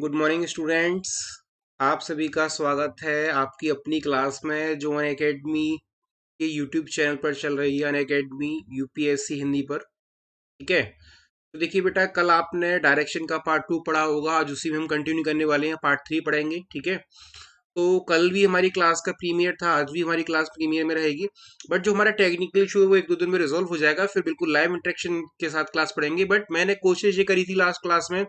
Good morning students. आप सभी का स्वागत है आपकी अपनी क्लास में जो अन अकेडमी के यूट्यूब चैनल पर चल रही है। अन अकेडमी यूपीएससी हिंदी पर। ठीक है, तो देखिए बेटा, कल आपने डायरेक्शन का पार्ट 2 पढ़ा होगा। आज उसी में हम कंटिन्यू करने वाले हैं, पार्ट 3 पढ़ेंगे। ठीक है, तो कल भी हमारी क्लास का प्रीमियर था, आज भी हमारी क्लास प्रीमियर में रहेगी। बट जो हमारा टेक्निकल इशू है वो 1-2 दिन में रिजॉल्व हो जाएगा, फिर बिल्कुल लाइव इंटरेक्शन के साथ क्लास पढ़ेंगे। बट मैंने कोशिश ये करी थी लास्ट क्लास में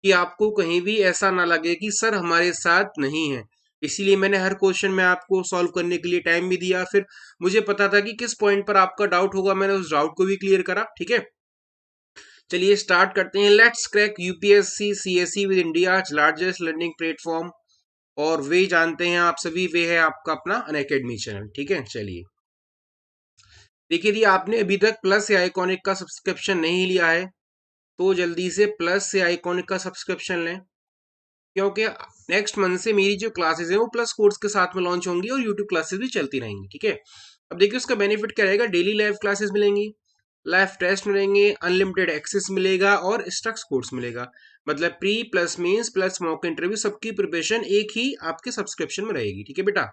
कि आपको कहीं भी ऐसा ना लगे कि सर हमारे साथ नहीं है। इसीलिए मैंने हर क्वेश्चन में आपको सॉल्व करने के लिए टाइम भी दिया। फिर मुझे पता था कि किस पॉइंट पर आपका डाउट होगा, मैंने उस डाउट को भी क्लियर करा। ठीक है, चलिए स्टार्ट करते हैं। Let's crack UPSC CSE with India largest learning platform. और वे जानते हैं आप सभी, वे है आपका अपना अनअकैडमी चैनल। ठीक है, चलिए देखिए, यदि आपने अभी तक प्लस या आइकॉनिक का सब्सक्रिप्शन नहीं लिया है तो जल्दी से प्लस से आइकॉनिक का सब्सक्रिप्शन लें, क्योंकि नेक्स्ट मंथ से मेरी जो क्लासेस हैं वो प्लस कोर्स के साथ में लॉन्च होंगी और यूट्यूब क्लासेस भी चलती रहेंगी। ठीक है, अब देखिए उसका बेनिफिट क्या रहेगा। डेली लाइव क्लासेस मिलेंगी, लाइव टेस्ट मिलेंगे, अनलिमिटेड एक्सेस मिलेगा और स्ट्रक्स कोर्स मिलेगा। मतलब pre plus mains plus mock interview सबकी प्रिपरेशन एक ही आपके सब्सक्रिप्शन में रहेगी। ठीक है बेटा,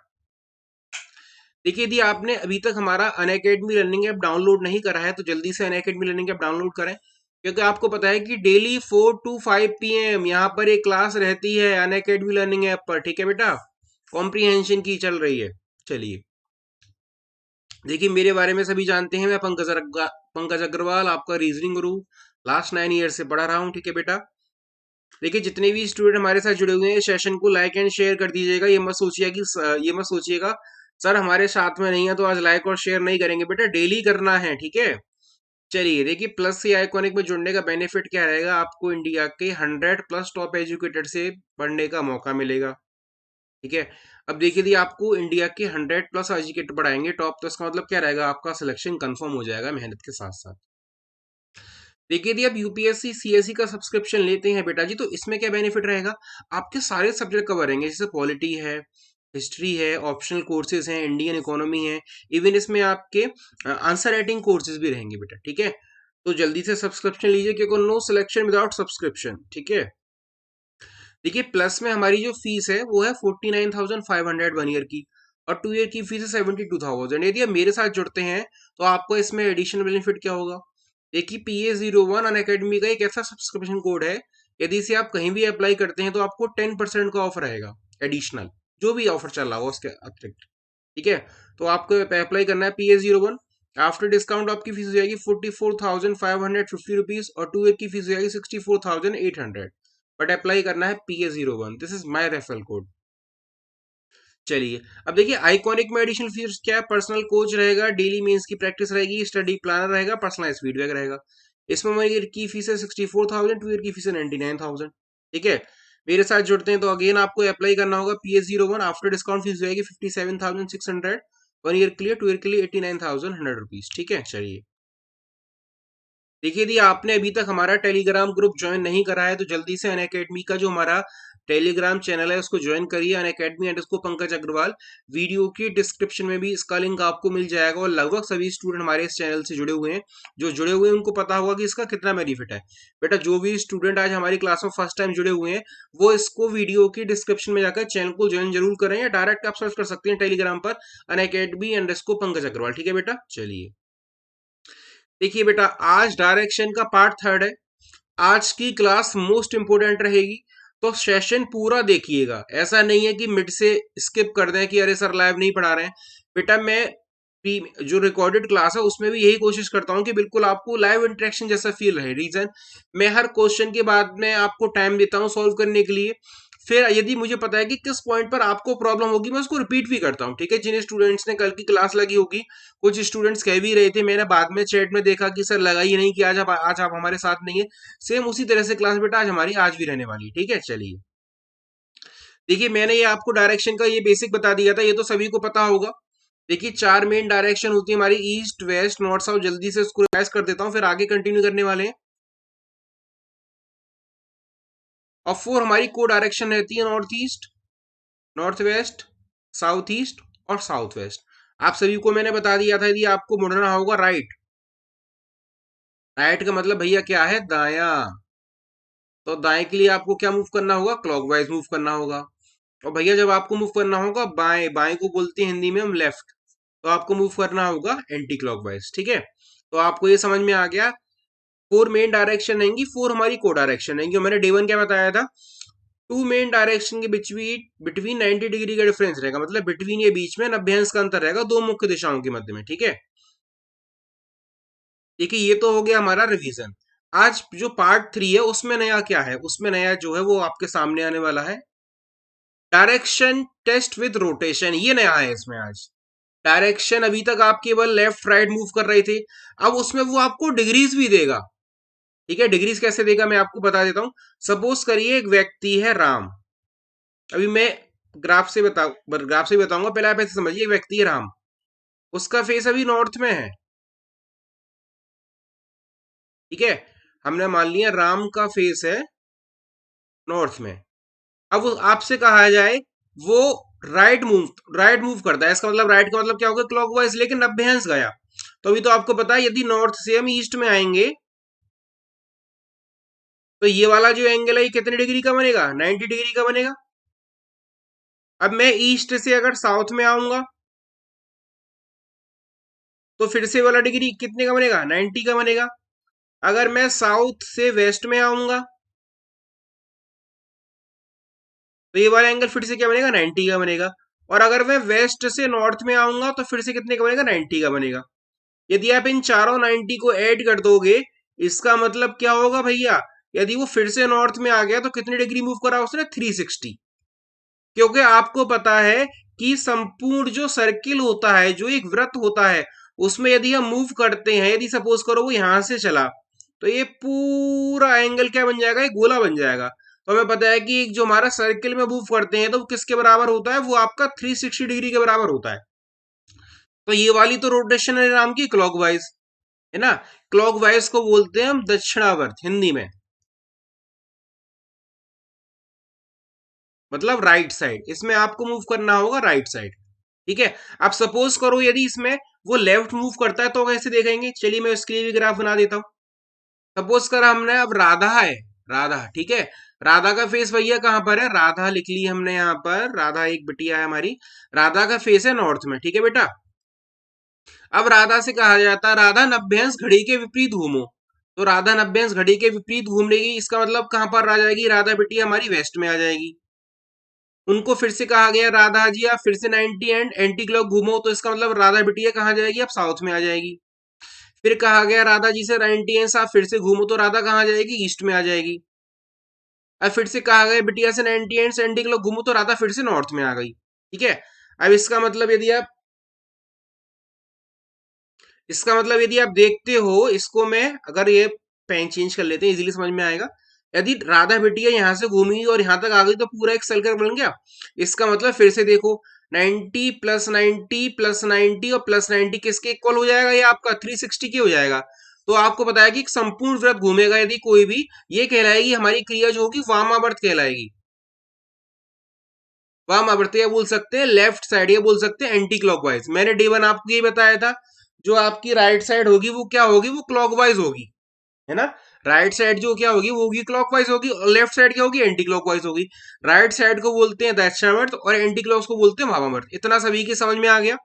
देखिए यदि आपने अभी तक हमारा अनअकैडमी लर्निंग ऐप डाउनलोड नहीं करा है तो जल्दी से अनअकैडमी लर्निंग ऐप डाउनलोड करें, क्योंकि आपको पता है कि डेली 4 to 5 PM यहाँ पर एक क्लास रहती है अनअकैडमी लर्निंग ऐप पर। ठीक है बेटा, कॉम्प्रीहेंशन की चल रही है। चलिए देखिए, मेरे बारे में सभी जानते हैं, मैं पंकज अग्रवाल आपका रीजनिंग गुरु लास्ट 9 ईयर से पढ़ा रहा हूँ। ठीक है बेटा, देखिए जितने भी स्टूडेंट हमारे साथ जुड़े हुए हैं सेशन को लाइक एंड शेयर कर दीजिएगा। ये मत सोचिएगा सर हमारे साथ में नहीं है तो आज लाइक और शेयर नहीं करेंगे। बेटा डेली करना है। ठीक है, चलिए देखिए, प्लस सी आइकॉनिक में जुड़ने का बेनिफिट क्या रहेगा। आपको इंडिया के 100+ टॉप एजुकेटेड से पढ़ने का मौका मिलेगा। ठीक है, अब देखिए यदि आपको इंडिया के 100+ एजुकेटेड पढ़ाएंगे टॉप, तो इसका मतलब क्या रहेगा, आपका सिलेक्शन कंफर्म हो जाएगा मेहनत के साथ साथ। देखिए यदि आप यूपीएससी सीएससी का सब्सक्रिप्शन लेते हैं बेटा जी, तो इसमें क्या बेनिफिट रहेगा। आपके सारे सब्जेक्ट कवर रहेंगे, जैसे पॉलिटी है, हिस्ट्री है, ऑप्शनल कोर्सेज हैं, इंडियन इकोनॉमी है। इवन इसमें आपके आंसर राइटिंग कोर्सेज भी रहेंगे बेटा। ठीक है, तो जल्दी से सब्सक्रिप्शन लीजिए, क्योंकि नो सिलेक्शन विदाउट सब्सक्रिप्शन। ठीक है, देखिए प्लस में हमारी जो फीस है वो है 49,500 1 ईयर की, और 2 ईयर की फीस है 72,000। यदि आप मेरे साथ जुड़ते हैं तो आपको इसमें एडिशनल बेनिफिट क्या होगा। देखिए PA01 अन अकेडमी का एक ऐसा सब्सक्रिप्शन कोड है, यदि इसे आप कहीं भी अप्लाई करते हैं तो आपको 10% का ऑफर रहेगा एडिशनल, जो भी ऑफर चल रहा हो उसके अतिरिक्त। ठीक है, तो आपको अप्लाई करना है PA01। आफ्टर डिस्काउंट आपकी फीस हो जाएगी 44,550 रुपीज और 2 ईयर की फीस हो जाएगी 64,800। बट अप्लाई करना है PA01। This is my referral code. चलिए अब देखिए, आइकॉनिक में एडिशनल फीचर्स क्या है। पर्सनल कोच रहेगा, डेली मेंस की प्रैक्टिस रहेगी, स्टडी प्लानर रहेगा, पर्सनलाइज फीडबैक रहेगा। इसमें 1 ईयर की फीस है 64,000, 2 ईयर की फीस है 99,000। ठीक है, मेरे साथ जुड़ते हैं तो अगेन आपको अप्लाई करना होगा PA01। आफ्टर डिस्काउंट फीस जाएगी 57,600 1 ईयर के लिए, 2 ईयर के लिए 89,100 रुपीज। ठीक है, चलिए देखिए, यदि आपने अभी तक हमारा टेलीग्राम ग्रुप ज्वाइन नहीं करा है तो जल्दी से अनअकैडमी का जो हमारा टेलीग्राम चैनल है उसको ज्वाइन करिए, अनअकैडमी_पंकज अग्रवाल। वीडियो की डिस्क्रिप्शन में भी इसका लिंक आपको मिल जाएगा, और लगभग सभी स्टूडेंट हमारे इस चैनल से जुड़े हुए हैं। जो जुड़े हुए हैं उनको पता होगा कि इसका कितना बेनिफिट है। बेटा जो भी स्टूडेंट आज हमारी क्लास में फर्स्ट टाइम जुड़े हुए हैं वो इसको वीडियो की डिस्क्रिप्शन में जाकर चैनल को ज्वाइन जरूर करें, या डायरेक्ट आप सर्च कर सकते हैं टेलीग्राम पर अनअकैडमी_पंकज अग्रवाल। ठीक है बेटा, चलिए देखिए बेटा, आज डायरेक्शन का पार्ट 3 है। आज की क्लास मोस्ट इंपोर्टेंट रहेगी, तो सेशन पूरा देखिएगा। ऐसा नहीं है कि मिड से स्किप कर दें कि अरे सर लाइव नहीं पढ़ा रहे हैं। बेटा मैं जो रिकॉर्डेड क्लास है उसमें भी यही कोशिश करता हूं कि बिल्कुल आपको लाइव इंटरेक्शन जैसा फील रहे। रीजन, मैं हर क्वेश्चन के बाद में आपको टाइम देता हूं सॉल्व करने के लिए। फिर यदि मुझे पता है कि किस पॉइंट पर आपको प्रॉब्लम होगी मैं उसको रिपीट भी करता हूं। ठीक है, जिन स्टूडेंट्स ने कल की क्लास लगी होगी, कुछ स्टूडेंट्स कह भी रहे थे, मैंने बाद में चैट में देखा कि सर लगा ही नहीं कि आज आप हमारे साथ नहीं है। सेम उसी तरह से क्लास बेटा आज हमारी आज भी रहने वाली है। ठीक है, चलिए देखिए, मैंने ये आपको डायरेक्शन का ये बेसिक बता दिया था, ये तो सभी को पता होगा। देखिए 4 मेन डायरेक्शन होती है हमारी, ईस्ट वेस्ट नॉर्थ साउथ। जल्दी से इसको रिवाइज कर देता हूं, फिर आगे कंटिन्यू करने वाले हैं। और 4 हमारी को डायरेक्शन रहती है, north east, north west, south east और साउथ वेस्ट। आप सभी को मैंने बता दिया था यदि आपको मुड़ना होगा राइट। राइट का मतलब भैया क्या है, दाया। तो दाएं के लिए आपको क्या मूव करना होगा, क्लॉकवाइज मूव करना होगा। और भैया जब आपको मूव करना होगा बाएं, बाएं को बोलते हैं हिंदी में हम लेफ्ट, तो आपको मूव करना होगा एंटी क्लॉकवाइज। ठीक है, तो आपको ये समझ में आ गया। फोर मेन डायरेक्शन रहेंगी, फोर हमारी को डायरेक्शन रहेंगी। और मैंने डे वन क्या बताया था, टू मेन डायरेक्शन के बिटवीन बिटवीन 90 डिग्री का डिफरेंस रहेगा, मतलब बिटवीन ये बीच में 90 अंश का अंतर रहेगा दो मुख्य दिशाओं के मध्य में। ठीक है, देखिए ये तो हो गया हमारा रिवीजन। आज जो पार्ट थ्री है उसमें नया क्या है, उसमें नया जो है वो आपके सामने आने वाला है, डायरेक्शन टेस्ट विद रोटेशन। ये नया है इसमें आज। डायरेक्शन अभी तक आप केवल लेफ्ट राइट मूव कर रहे थे, अब उसमें वो आपको डिग्रीज भी देगा। ठीक है, डिग्रीज कैसे देगा मैं आपको बता देता हूं। सपोज करिए एक व्यक्ति है राम, अभी मैं ग्राफ से बताऊंगा, पहले आप ऐसे समझिए। एक व्यक्ति है राम, उसका फेस अभी नॉर्थ में है। ठीक है, हमने मान लिया राम का फेस है नॉर्थ में। अब आपसे कहा जाए वो राइट मूव करता है, इसका मतलब राइट का मतलब क्या होगा, क्लॉकवाइज, लेकिन 90 अंश गया। तो अभी तो आपको पता है यदि नॉर्थ से हम ईस्ट में आएंगे तो ये वाला जो एंगल है ये कितने डिग्री का बनेगा, 90 डिग्री का बनेगा। अब मैं ईस्ट से अगर साउथ में आऊंगा तो फिर से वाला डिग्री कितने का बनेगा, 90 का बनेगा। अगर मैं साउथ से वेस्ट में आऊंगा तो ये वाला एंगल फिर से क्या बनेगा, 90 का बनेगा। और अगर मैं वेस्ट से नॉर्थ में आऊंगा तो फिर से कितने का बनेगा, 90 का बनेगा। यदि आप इन चारों 90 को ऐड कर दोगे, इसका मतलब क्या होगा भैया, यदि वो फिर से नॉर्थ में आ गया तो कितनी डिग्री मूव करा उसने, 360। क्योंकि आपको पता है कि संपूर्ण जो सर्किल होता है, जो एक वृत्त होता है, उसमें यदि हम मूव करते हैं, यदि सपोज करो वो यहां से चला तो ये पूरा एंगल क्या बन जाएगा, एक गोला बन जाएगा। तो हमें पता है कि जो हमारा सर्किल में मूव करते हैं तो वो किसके बराबर होता है, वो आपका 360 डिग्री के बराबर होता है। तो ये वाली तो रोटेशन है नाम की क्लॉकवाइज, है ना। क्लॉकवाइज को बोलते हैं हम दक्षिणावर्त हिंदी में, मतलब राइट साइड। इसमें आपको मूव करना होगा राइट साइड। ठीक है, अब सपोज करो यदि इसमें वो लेफ्ट मूव करता है तो कैसे देखेंगे, चलिए मैं उसके लिए भी ग्राफ बना देता हूं। सपोज कर हमने अब राधा है, राधा, ठीक है। राधा का फेस भैया कहां पर है, राधा लिख ली हमने यहाँ पर, राधा एक बिटिया है हमारी। राधा का फेस है नॉर्थ में, ठीक है बेटा। अब राधा से कहा जाता है राधा 90 अंश घड़ी के विपरीत घूमो। तो राधा 90 अंश घड़ी के विपरीत घूम लेगी, इसका मतलब कहां पर आ जाएगी, राधा बिटिया हमारी वेस्ट में आ जाएगी। उनको फिर से कहा गया राधा जी आप फिर से 90 एंड एंटी क्लॉक घूमो, तो इसका मतलब राधा बिटिया कहाँ जाएगी, अब साउथ में आ जाएगी। फिर कहा गया राधा जी से 90 एंड आप फिर से घूमो, तो राधा कहाँ जाएगी, ईस्ट में आ जाएगी। अब फिर से कहा गया बिटिया से 90 एंड एंटी क्लॉक घूमो, तो राधा फिर से नॉर्थ में आ गई। ठीक है, अब इसका मतलब यदि आप देखते हो इसको, मैं अगर ये पेन चेंज कर लेते हैं इजीली समझ में आएगा। यदि राधा बिटिया यहां से घूमी और यहां तक आ गई तो पूरा एक सर्कल बन गया। इसका मतलब फिर से देखो, 90 प्लस 90 प्लस 90 और प्लस 90 किसके इक्वल हो जाएगा, ये आपका 360 के हो जाएगा। तो आपको बताया कि एक संपूर्ण वृत्त घूमेगा यदि कोई भी, ये कहलाएगी हमारी क्रिया जो होगी वामावर्त कहलाएगी। वामावर्त या बोल सकते हैं लेफ्ट साइड, या बोल सकते हैं एंटी क्लॉकवाइज। मैंने डे वन आपको ये बताया था, जो आपकी राइट साइड होगी वो क्या होगी, वो क्लॉकवाइज होगी, है ना। राइट साइड जो क्या होगी वो होगी क्लॉकवाइज होगी, और लेफ्ट साइड क्या होगी, एंटी क्लॉकवाइज होगी। राइट साइड को बोलते हैं दक्षिणावर्त और एंटी क्लॉक को बोलते हैं वामावर्त। इतना सभी की समझ में आ गया।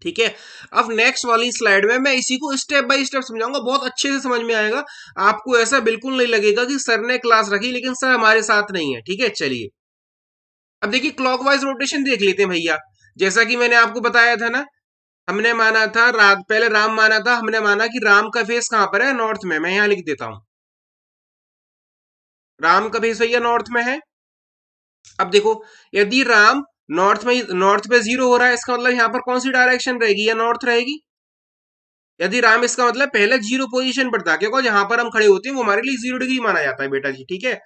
ठीक है, अब नेक्स्ट वाली स्लाइड में मैं इसी को स्टेप बाय स्टेप समझाऊंगा, बहुत अच्छे से समझ में आएगा। आपको ऐसा बिल्कुल नहीं लगेगा कि सर ने क्लास रखी लेकिन सर हमारे साथ नहीं है। ठीक है, चलिए अब देखिए क्लॉकवाइज रोटेशन देख लेते हैं भैया। जैसा कि मैंने आपको बताया था ना, हमने माना था पहले राम माना था, हमने माना कि राम का फेस कहां पर है, नॉर्थ में। मैं यहां लिख देता हूं, राम का फेस भैया नॉर्थ में है। अब देखो, यदि राम नॉर्थ पे जीरो हो रहा है, इसका मतलब यहाँ पर कौन सी डायरेक्शन रहेगी, या नॉर्थ रहेगी। यदि राम, इसका मतलब पहले जीरो पोजीशन पर था, क्योंकि जहां पर हम खड़े होते हैं वो हमारे लिए 0 डिग्री माना जाता है बेटा जी। ठीक है,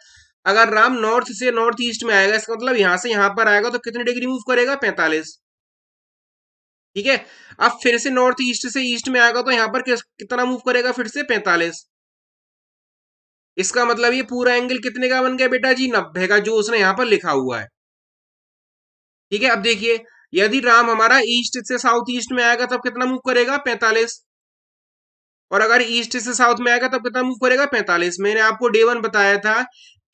अगर राम नॉर्थ से नॉर्थ ईस्ट में आएगा, इसका मतलब यहां से यहां पर आएगा तो कितनी डिग्री मूव करेगा, 45। ठीक है, अब फिर से नॉर्थ ईस्ट से ईस्ट में आएगा तो यहाँ पर कितना मूव करेगा, फिर से 45। इसका मतलब ये पूरा एंगल कितने का बन गया बेटा जी, 90 का, जो उसने यहाँ पर लिखा हुआ है। ठीक है, अब देखिए यदि राम हमारा ईस्ट से साउथ ईस्ट में आएगा तब कितना मूव करेगा, 45। और अगर ईस्ट से साउथ में आएगा तब कितना मूव करेगा, 45। मैंने आपको डे वन बताया था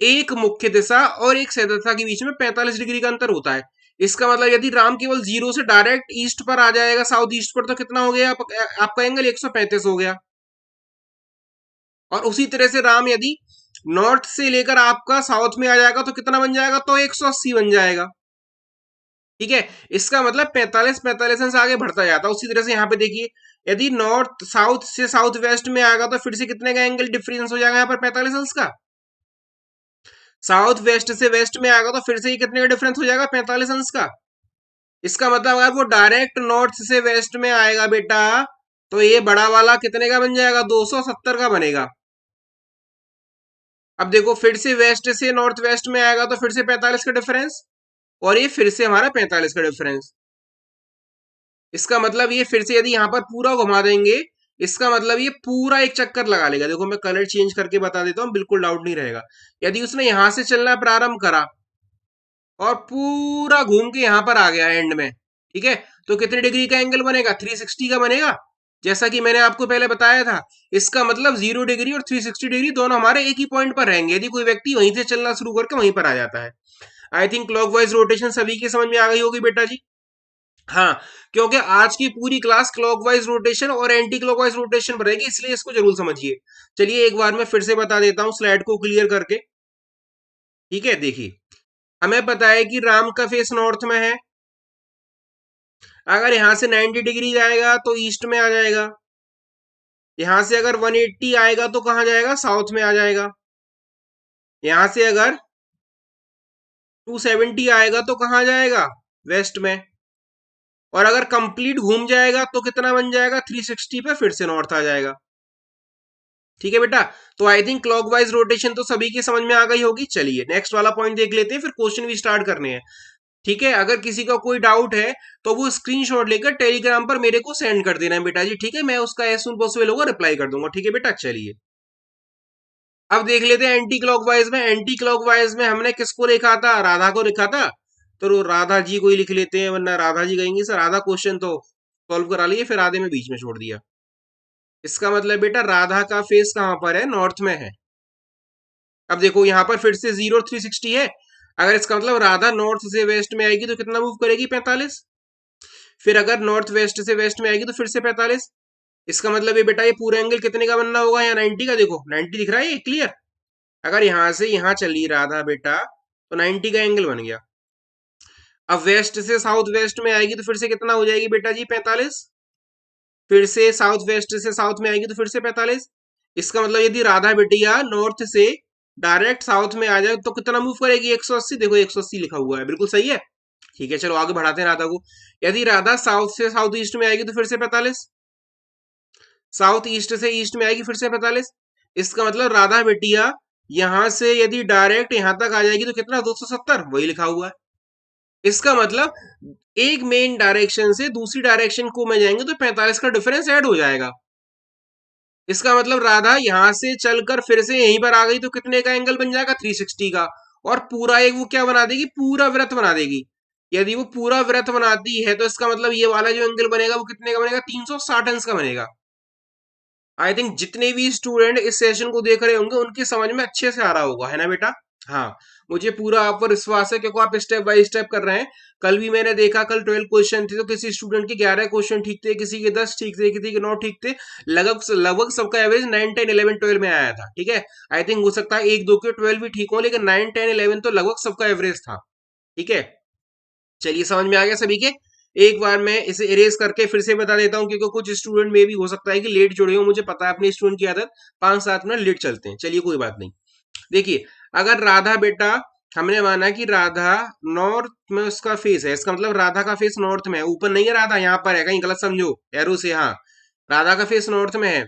एक मुख्य दिशा और एक सह दिशा के बीच में 45 डिग्री का अंतर होता है। इसका मतलब यदि राम केवल जीरो से डायरेक्ट ईस्ट पर आ जाएगा, साउथ ईस्ट पर, तो कितना हो गया आपका एंगल 135 हो गया। और उसी तरह से राम यदि नॉर्थ से लेकर आपका साउथ में आ जाएगा तो कितना बन जाएगा, तो 180 बन जाएगा। ठीक है, इसका मतलब 45 45 से आगे बढ़ता जाता है। उसी तरह से यहाँ पे देखिए, यदि नॉर्थ साउथ से साउथ वेस्ट में आएगा तो फिर से कितने का एंगल डिफरेंस हो जाएगा यहाँ पर, 45 अंश का। साउथ वेस्ट से वेस्ट में आएगा तो फिर से ये कितने का डिफरेंस हो जाएगा, 45 अंश का। इसका मतलब अगर वो डायरेक्ट नॉर्थ से वेस्ट में आएगा बेटा, तो ये बड़ा वाला कितने का बन जाएगा, 270 का बनेगा। अब देखो फिर से वेस्ट से नॉर्थ वेस्ट में आएगा तो फिर से 45 का डिफरेंस, और ये फिर से हमारा 45 का डिफरेंस। इसका मतलब ये फिर से यदि यहाँ पर पूरा घुमा देंगे, इसका मतलब ये पूरा एक चक्कर लगा लेगा। देखो मैं कलर चेंज करके बता देता हूँ, बिल्कुल डाउट नहीं रहेगा। यदि उसने यहां से चलना प्रारंभ करा और पूरा घूम के यहां पर आ गया एंड में, ठीक है, तो कितने डिग्री का एंगल बनेगा, 360 का बनेगा। जैसा कि मैंने आपको पहले बताया था, इसका मतलब 0 डिग्री और 360 डिग्री दोनों हमारे एक ही पॉइंट पर रहेंगे यदि कोई व्यक्ति वहीं से चलना शुरू करके वहीं पर आ जाता है। आई थिंक क्लॉकवाइज रोटेशन सभी की समझ में आ गई होगी बेटा जी। हाँ, क्योंकि आज की पूरी क्लास क्लॉकवाइज रोटेशन और एंटी क्लॉकवाइज रोटेशन पर रहेगी, इसलिए इसको जरूर समझिए। चलिए एक बार मैं फिर से बता देता हूं स्लाइड को क्लियर करके। ठीक है, देखिए हमें पता है कि राम का फेस नॉर्थ में है। अगर यहां से 90 डिग्री जाएगा तो ईस्ट में आ जाएगा। यहां से अगर 180 आएगा तो कहां जाएगा, साउथ में आ जाएगा। यहां से अगर 270 आएगा तो कहां जाएगा, वेस्ट में। और अगर कंप्लीट घूम जाएगा तो कितना बन जाएगा, 360 पे फिर से नॉर्थ आ जाएगा। ठीक है बेटा, तो आई थिंक क्लॉकवाइज रोटेशन तो सभी की समझ में आ गई होगी। चलिए नेक्स्ट वाला पॉइंट देख लेते हैं, फिर क्वेश्चन भी स्टार्ट करने हैं। ठीक है, अगर किसी का कोई डाउट है तो वो स्क्रीनशॉट लेकर टेलीग्राम पर मेरे को सेंड कर देना है बेटा जी। ठीक है, मैं उसका एज सुन पॉसिबल होगा रिप्लाई कर दूंगा। ठीक है बेटा, चलिए अब देख लेते हैं एंटी क्लॉकवाइज में। एंटी क्लॉकवाइज में हमने किसको लिखा था, राधा को लिखा था। तो राधा जी को ही लिख लेते हैं, वरना राधा जी कहेंगी सर आधा क्वेश्चन तो सॉल्व करा लिए, फिर आधे में बीच में छोड़ दिया। इसका मतलब बेटा राधा का फेस कहां पर है, नॉर्थ में है। अब देखो यहाँ पर फिर से 0 360 है। अगर इसका मतलब राधा नॉर्थ से वेस्ट में आएगी तो कितना मूव करेगी, 45। फिर अगर नॉर्थ वेस्ट से वेस्ट में आएगी तो फिर से 45। इसका मतलब ये बेटा ये पूरा एंगल कितने का बनना होगा, यहाँ 90 का। देखो 90 दिख रहा है, ये क्लियर। अगर यहां से यहां चली राधा बेटा तो 90 का एंगल बन गया। अब वेस्ट से साउथ वेस्ट में आएगी तो फिर से कितना हो जाएगी बेटा जी, 45। फिर से साउथ वेस्ट से साउथ में आएगी तो फिर से 45। इसका मतलब यदि राधा बेटिया नॉर्थ से डायरेक्ट साउथ में आ जाए तो कितना मूव करेगी, 180। देखो 180 लिखा हुआ है, बिल्कुल सही है। ठीक है, चलो आगे बढ़ाते हैं राधा को। यदि राधा साउथ से साउथ ईस्ट में आएगी तो फिर से 45। साउथ ईस्ट से ईस्ट में आएगी फिर से 45। इसका मतलब राधा बेटिया यहां से यदि डायरेक्ट यहां तक आ जाएगी तो कितना, 270, वही लिखा हुआ है। इसका मतलब एक मेन डायरेक्शन से दूसरी डायरेक्शन को में जाएंगे तो 45 का डिफरेंस ऐड हो जाएगा। इसका मतलब राधा यहां से चलकर फिर से यहीं पर आ गई तो कितने का एंगल बन जाएगा, 360 का। और पूरा एक वो क्या बना देगी, पूरा वृत्त बना देगी। यदि वो पूरा वृत्त बनाती है तो इसका मतलब ये वाला जो एंगल बनेगा वो कितने का बनेगा, 360 अंश का बनेगा। आई थिंक जितने भी स्टूडेंट इस सेशन को देख रहे होंगे उनकी समझ में अच्छे से आ रहा होगा, है ना बेटा। हाँ, मुझे पूरा आप पर विश्वास है क्योंकि आप स्टेप बाय स्टेप कर रहे हैं। कल भी मैंने देखा, कल 12 क्वेश्चन थे तो किसी स्टूडेंट के 11 क्वेश्चन ठीक थे, किसी के 10 ठीक थे, किसी के 9 ठीक थे। लगभग लगभग सबका एवरेज 9 10 11 12 में आया था। ठीक है, आई थिंक हो सकता है एक दो के 12 भी ठीक हो, लेकिन 9 10 11 तो लगभग सबका एवरेज था। ठीक है, चलिए समझ में आ गया सभी के। एक बार मैं इसे इरेज करके फिर से बता देता हूं, क्योंकि कुछ स्टूडेंट में भी हो सकता है कि लेट जुड़े हो। मुझे पता है अपने स्टूडेंट की आदत, 5-7 मिनट लेट चलते हैं। चलिए कोई बात नहीं। देखिए अगर राधा बेटा, हमने माना कि राधा नॉर्थ में उसका फेस है, इसका मतलब राधा का फेस नॉर्थ में है, ऊपर नहीं है राधा, यहाँ पर है, कहीं गलत समझो एरो से। हाँ, राधा का फेस नॉर्थ में है।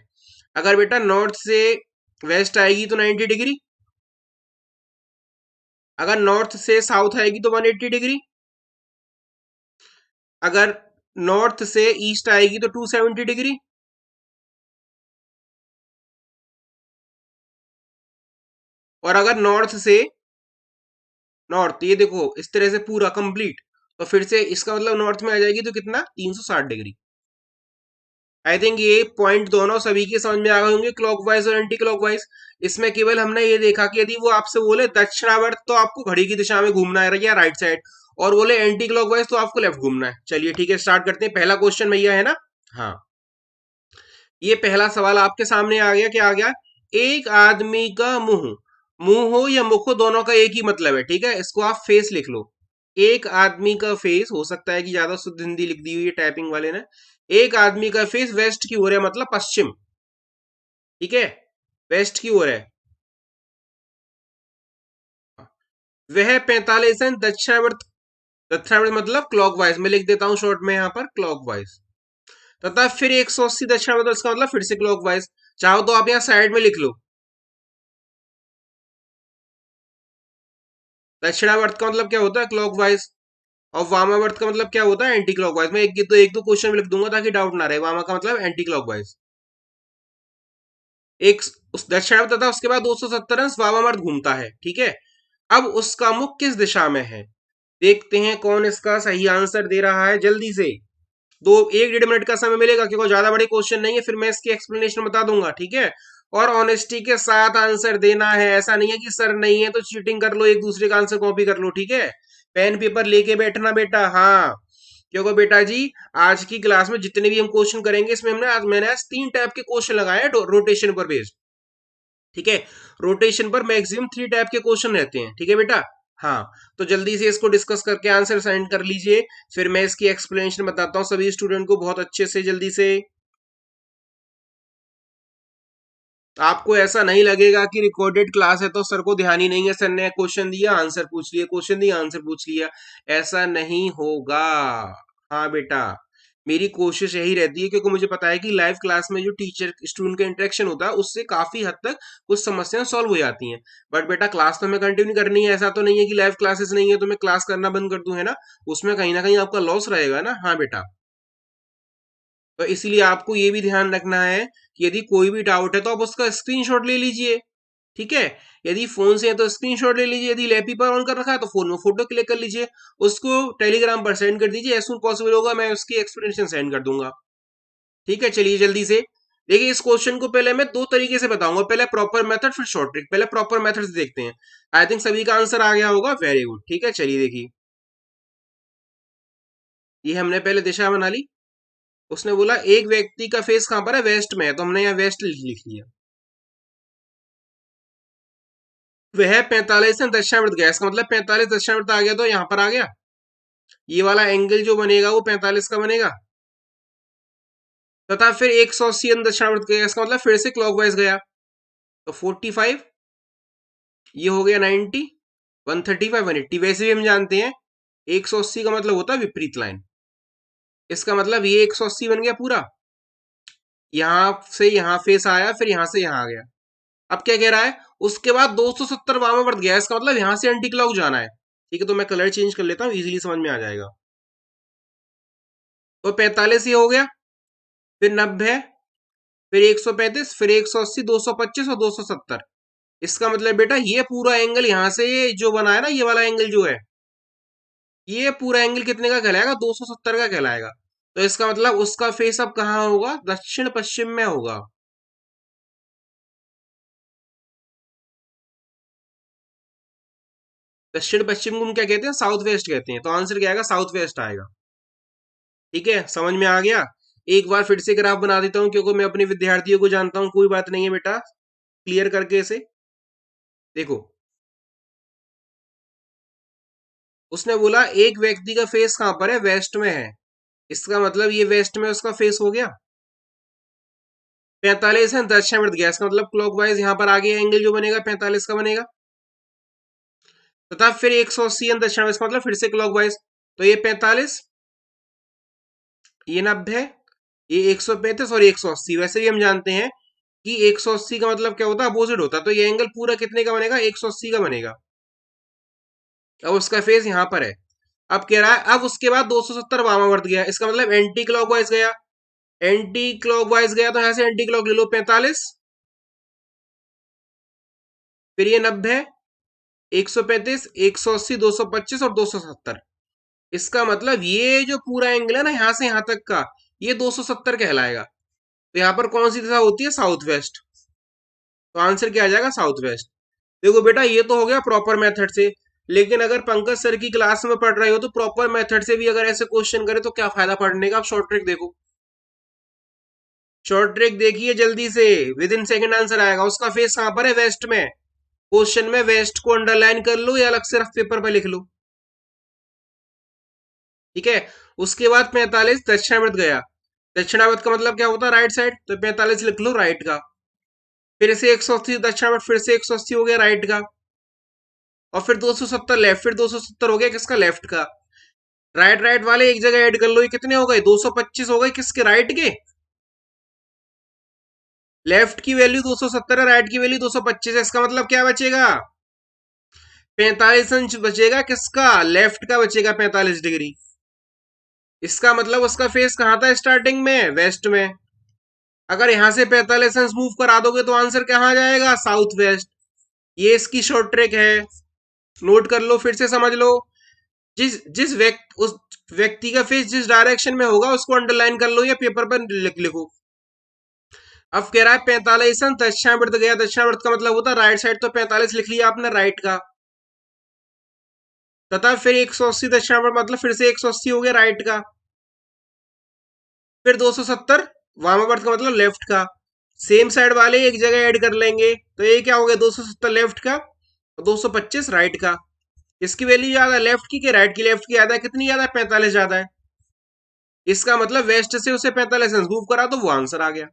अगर बेटा नॉर्थ से वेस्ट आएगी तो 90 डिग्री। अगर नॉर्थ से साउथ आएगी तो 180 डिग्री। अगर नॉर्थ से ईस्ट आएगी तो 270 डिग्री। और अगर नॉर्थ से नॉर्थ, ये देखो इस तरह से पूरा कंप्लीट, तो फिर से इसका मतलब नॉर्थ में आ जाएगी तो कितना, 360 डिग्री। आई थिंक ये पॉइंट दोनों सभी के समझ में आ गए होंगे, क्लॉकवाइज और एंटी क्लॉकवाइज। इसमें केवल हमने ये देखा कि यदि वो आपसे बोले दक्षिणावर्त तो आपको घड़ी की दिशा में घूमना है या राइट साइड, और बोले एंटी क्लॉकवाइज तो आपको लेफ्ट घूमना है। चलिए ठीक है, स्टार्ट करते हैं। पहला क्वेश्चन भैया है ना। हाँ, ये पहला सवाल आपके सामने आ गया। क्या आ गया? एक आदमी का मुंह, मुंह हो या मुख हो, दोनों का एक ही मतलब है, ठीक है। इसको आप फेस लिख लो। एक आदमी का फेस, हो सकता है कि ज्यादा शुद्ध हिंदी लिख दी हुई है टाइपिंग वाले ने। एक आदमी का फेस वेस्ट की ओर है, मतलब पश्चिम, ठीक है, वेस्ट की ओर है। वह 45 है दक्षिणावर्त, दक्षिणावर्त मतलब क्लॉकवाइज में लिख देता हूं शॉर्ट में यहां पर, क्लॉकवाइज। तथा फिर 180 दक्षिणावर्त, इसका मतलब फिर से क्लॉकवाइज। चाहो तो आप यहां साइड में लिख लो। दक्षिणावर्त का मतलब क्या होता है? क्लॉकवाइज। और वामावर्त का मतलब क्या होता है? Anti clockwise. मैं एक दो क्वेश्चन में लिख दूंगा ताकि डाउट ना रहे। वामा का मतलब एंटी क्लॉकवाइज। एक उस दक्षिणावर्त तथा उसके बाद 270 अंश वामावर्त घूमता है, ठीक है। अब उसका मुख किस दिशा में है? देखते हैं कौन इसका सही आंसर दे रहा है जल्दी से। दो एक 1.5 मिनट का समय मिलेगा क्योंकि ज्यादा बड़े क्वेश्चन नहीं है, फिर मैं इसकी एक्सप्लेनेशन बता दूंगा, ठीक है। और ऑनेस्टी के साथ आंसर देना है। ऐसा नहीं है कि सर नहीं है तो चीटिंग कर लो, एक दूसरे का आंसर कॉपी कर लो, ठीक है। पेन पेपर लेके बैठना बेटा, हाँ। क्योंकि बेटा जी, आज की क्लास में जितने भी हम क्वेश्चन करेंगे, इसमें मैंने आज 3 टाइप के क्वेश्चन लगाए हैं रोटेशन पर बेस्ड, ठीक है। रोटेशन पर मैक्सिमम 3 टाइप के क्वेश्चन रहते हैं, ठीक है बेटा। हाँ, तो जल्दी से इसको डिस्कस करके आंसर सेंड कर लीजिए, फिर मैं इसकी एक्सप्लेनेशन बताता हूँ सभी स्टूडेंट को बहुत अच्छे से, जल्दी से। आपको ऐसा नहीं लगेगा कि रिकॉर्डेड क्लास है तो सर को ध्यान ही नहीं है, सर ने क्वेश्चन दिया आंसर पूछ लिया, क्वेश्चन दिया आंसर पूछ लिया। ऐसा नहीं होगा। हाँ बेटा, मेरी कोशिश यही रहती है क्योंकि मुझे पता है कि लाइव क्लास में जो टीचर स्टूडेंट का इंटरेक्शन होता है उससे काफी हद तक कुछ समस्याएं सॉल्व हो जाती हैं। बट बेटा, क्लास तो हमें कंटिन्यू करनी है। ऐसा तो नहीं है कि लाइव क्लासेस नहीं है तो मैं क्लास करना बंद कर दूं, है ना। उसमें कहीं ना कहीं आपका लॉस रहेगा ना। हाँ बेटा, तो इसीलिए आपको ये भी ध्यान रखना है कि यदि कोई भी डाउट है तो आप उसका स्क्रीनशॉट ले लीजिए, ठीक है। यदि फोन से है तो स्क्रीनशॉट ले लीजिए, यदि लैपटॉप पर ऑन कर रखा है तो फोन में फोटो क्लिक कर लीजिए, उसको टेलीग्राम पर सेंड कर दीजिए। एज सुन पॉसिबल होगा मैं उसकी एक्सप्लेनेशन सेंड कर दूंगा, ठीक है। चलिए जल्दी से देखिए, इस क्वेश्चन को पहले मैं 2 तरीके से बताऊंगा, पहले प्रॉपर मेथड फिर शॉर्ट ट्रिक। पहले प्रॉपर मेथड से देखते हैं। आई थिंक सभी का आंसर आ गया होगा, वेरी गुड, ठीक है। चलिए देखिए, ये हमने पहले दिशा बना ली। उसने बोला एक व्यक्ति का फेस कहां पर है? वेस्ट में है, तो हमने यहाँ वेस्ट लिख लिया। वह 45 दक्षिणावर्त गया, इसका मतलब 45 दक्षिणावर्त आ गया तो यहां पर आ गया। ये वाला एंगल जो बनेगा वो 45 का बनेगा। तथा फिर 180 दक्षिणावर्त गया, इसका मतलब फिर से क्लॉकवाइज गया, तो 45, ये हो गया 90, 135, 180। वैसे भी हम जानते हैं 180 का मतलब होता है विपरीत लाइन। इसका मतलब ये 180 बन गया पूरा। यहां से यहां फेस आया, फिर यहां से यहां आ गया। अब क्या कह रहा है? उसके बाद 270 वामावर्त गया, इसका मतलब यहां से एंटी क्लॉक जाना है, ठीक है। तो मैं कलर चेंज कर लेता हूं, इजीली समझ में आ जाएगा। तो 45 ये हो गया, फिर 90, फिर 135, फिर 180, 225 और 270। इसका मतलब बेटा ये पूरा एंगल यहां से जो बना है ना, ये वाला एंगल जो है, ये पूरा एंगल कितने का कहलाएगा? 270 का कहलाएगा। तो इसका मतलब उसका फेस अब कहाँ होगा? दक्षिण पश्चिम में होगा। दक्षिण पश्चिम को हम क्या कहते हैं? साउथ वेस्ट कहते हैं। तो आंसर क्या आएगा? साउथ वेस्ट आएगा, ठीक है। समझ में आ गया? एक बार फिर से ग्राफ बना देता हूं क्योंकि मैं अपने विद्यार्थियों को जानता हूं। कोई बात नहीं है बेटा, क्लियर करके इसे देखो। उसने बोला एक व्यक्ति का फेस कहां पर है? वेस्ट में है। इसका मतलब ये वेस्ट में उसका फेस हो गया। 45 है दक्षिणावर्त गया, इसका मतलब क्लॉकवाइज यहां पर आगे एंगल जो बनेगा 45 का बनेगा। तथा फिर 180 है दक्षिणावर्त, इसका मतलब फिर से क्लॉकवाइज। तो ये 45, ये 90, ये 135 और 180। वैसे भी हम जानते हैं कि 180 का मतलब क्या होता है? अपोजिट होता है। तो ये एंगल पूरा कितने का बनेगा? 180 का बनेगा। अब उसका फेस यहां पर है। अब कह रहा है अब उसके बाद 270 वामावर्त गया, इसका मतलब एंटी क्लॉकवाइज गया। एंटी क्लॉकवाइज गया तो यहां से एंटी क्लॉक ले लो, 45, फिर ये 90, 135, 180, 225 और 270। इसका मतलब ये जो पूरा एंगल है ना यहां से यहां तक का, ये 270 कहलाएगा। तो यहाँ पर कौन सी दिशा होती है? South west. तो आंसर क्या आ जाएगा? South west. देखो बेटा, ये तो हो गया प्रॉपर मेथड से, लेकिन अगर पंकज सर की क्लास में पढ़ रहे हो तो प्रॉपर मेथड से भी अगर ऐसे क्वेश्चन करे तो क्या फायदा पढ़ने का? आप शॉर्ट ट्रिक देखो। शॉर्ट ट्रिक देखिए जल्दी से, विद इन सेकेंड आंसर आएगा। उसका फेस कहां पर है? वेस्ट में। क्वेश्चन में वेस्ट को अंडरलाइन कर लो या अलग से रफ पेपर पर लिख लो। ठीक है। उसके बाद 45 दक्षिणावर्त गया। दक्षिणावर्त का मतलब क्या होता है? Right side. तो 45 लिख लो राइट का। फिर से 180 दक्षिणावर्त, फिर से 180 हो गया राइट का। और फिर 270 लेफ्ट, फिर 270 हो गया किसका? लेफ्ट का। राइट राइट वाले एक जगह ऐड कर लो, ये कितने हो गए? 225 हो गए किसके? राइट के। लेफ्ट की वैल्यू 270 है, राइट की वैल्यू 225 है। इसका मतलब क्या बचेगा? 45 अंश बचेगा किसका? लेफ्ट का बचेगा 45 डिग्री। इसका मतलब उसका फेस कहां था स्टार्टिंग में? वेस्ट में। अगर यहां से 45 अंश मूव करा दोगे तो आंसर कहां जाएगा? South west. ये इसकी शॉर्ट ट्रिक है, नोट कर लो, फिर से समझ लो। जिस जिस व्यक्ति उस व्यक्ति का फेस जिस डायरेक्शन में होगा उसको अंडरलाइन कर लो या पेपर पर लिखो। अब कह रहा है 45 दक्षिणावर्त गया। दक्षिणावर्त का मतलब होता है राइट साइड, तो 45 लिख लिया आपने राइट का। तथा फिर 180 दक्षिणावर्त मतलब फिर से 180 हो गया राइट का। फिर 270 वामावर्त का मतलब लेफ्ट का। सेम साइड वाले एक जगह ऐड कर लेंगे, तो ये क्या हो गया? 270 लेफ्ट का और 225 राइट का। इसकी वैल्यू ज्यादा है लेफ्ट की कि राइट की? लेफ्ट की ज्यादा है। कितनी ज्यादा है? 45 ज्यादा है। इसका मतलब वेस्ट से उसे 45 मूव करा तो वो आंसर आ गया।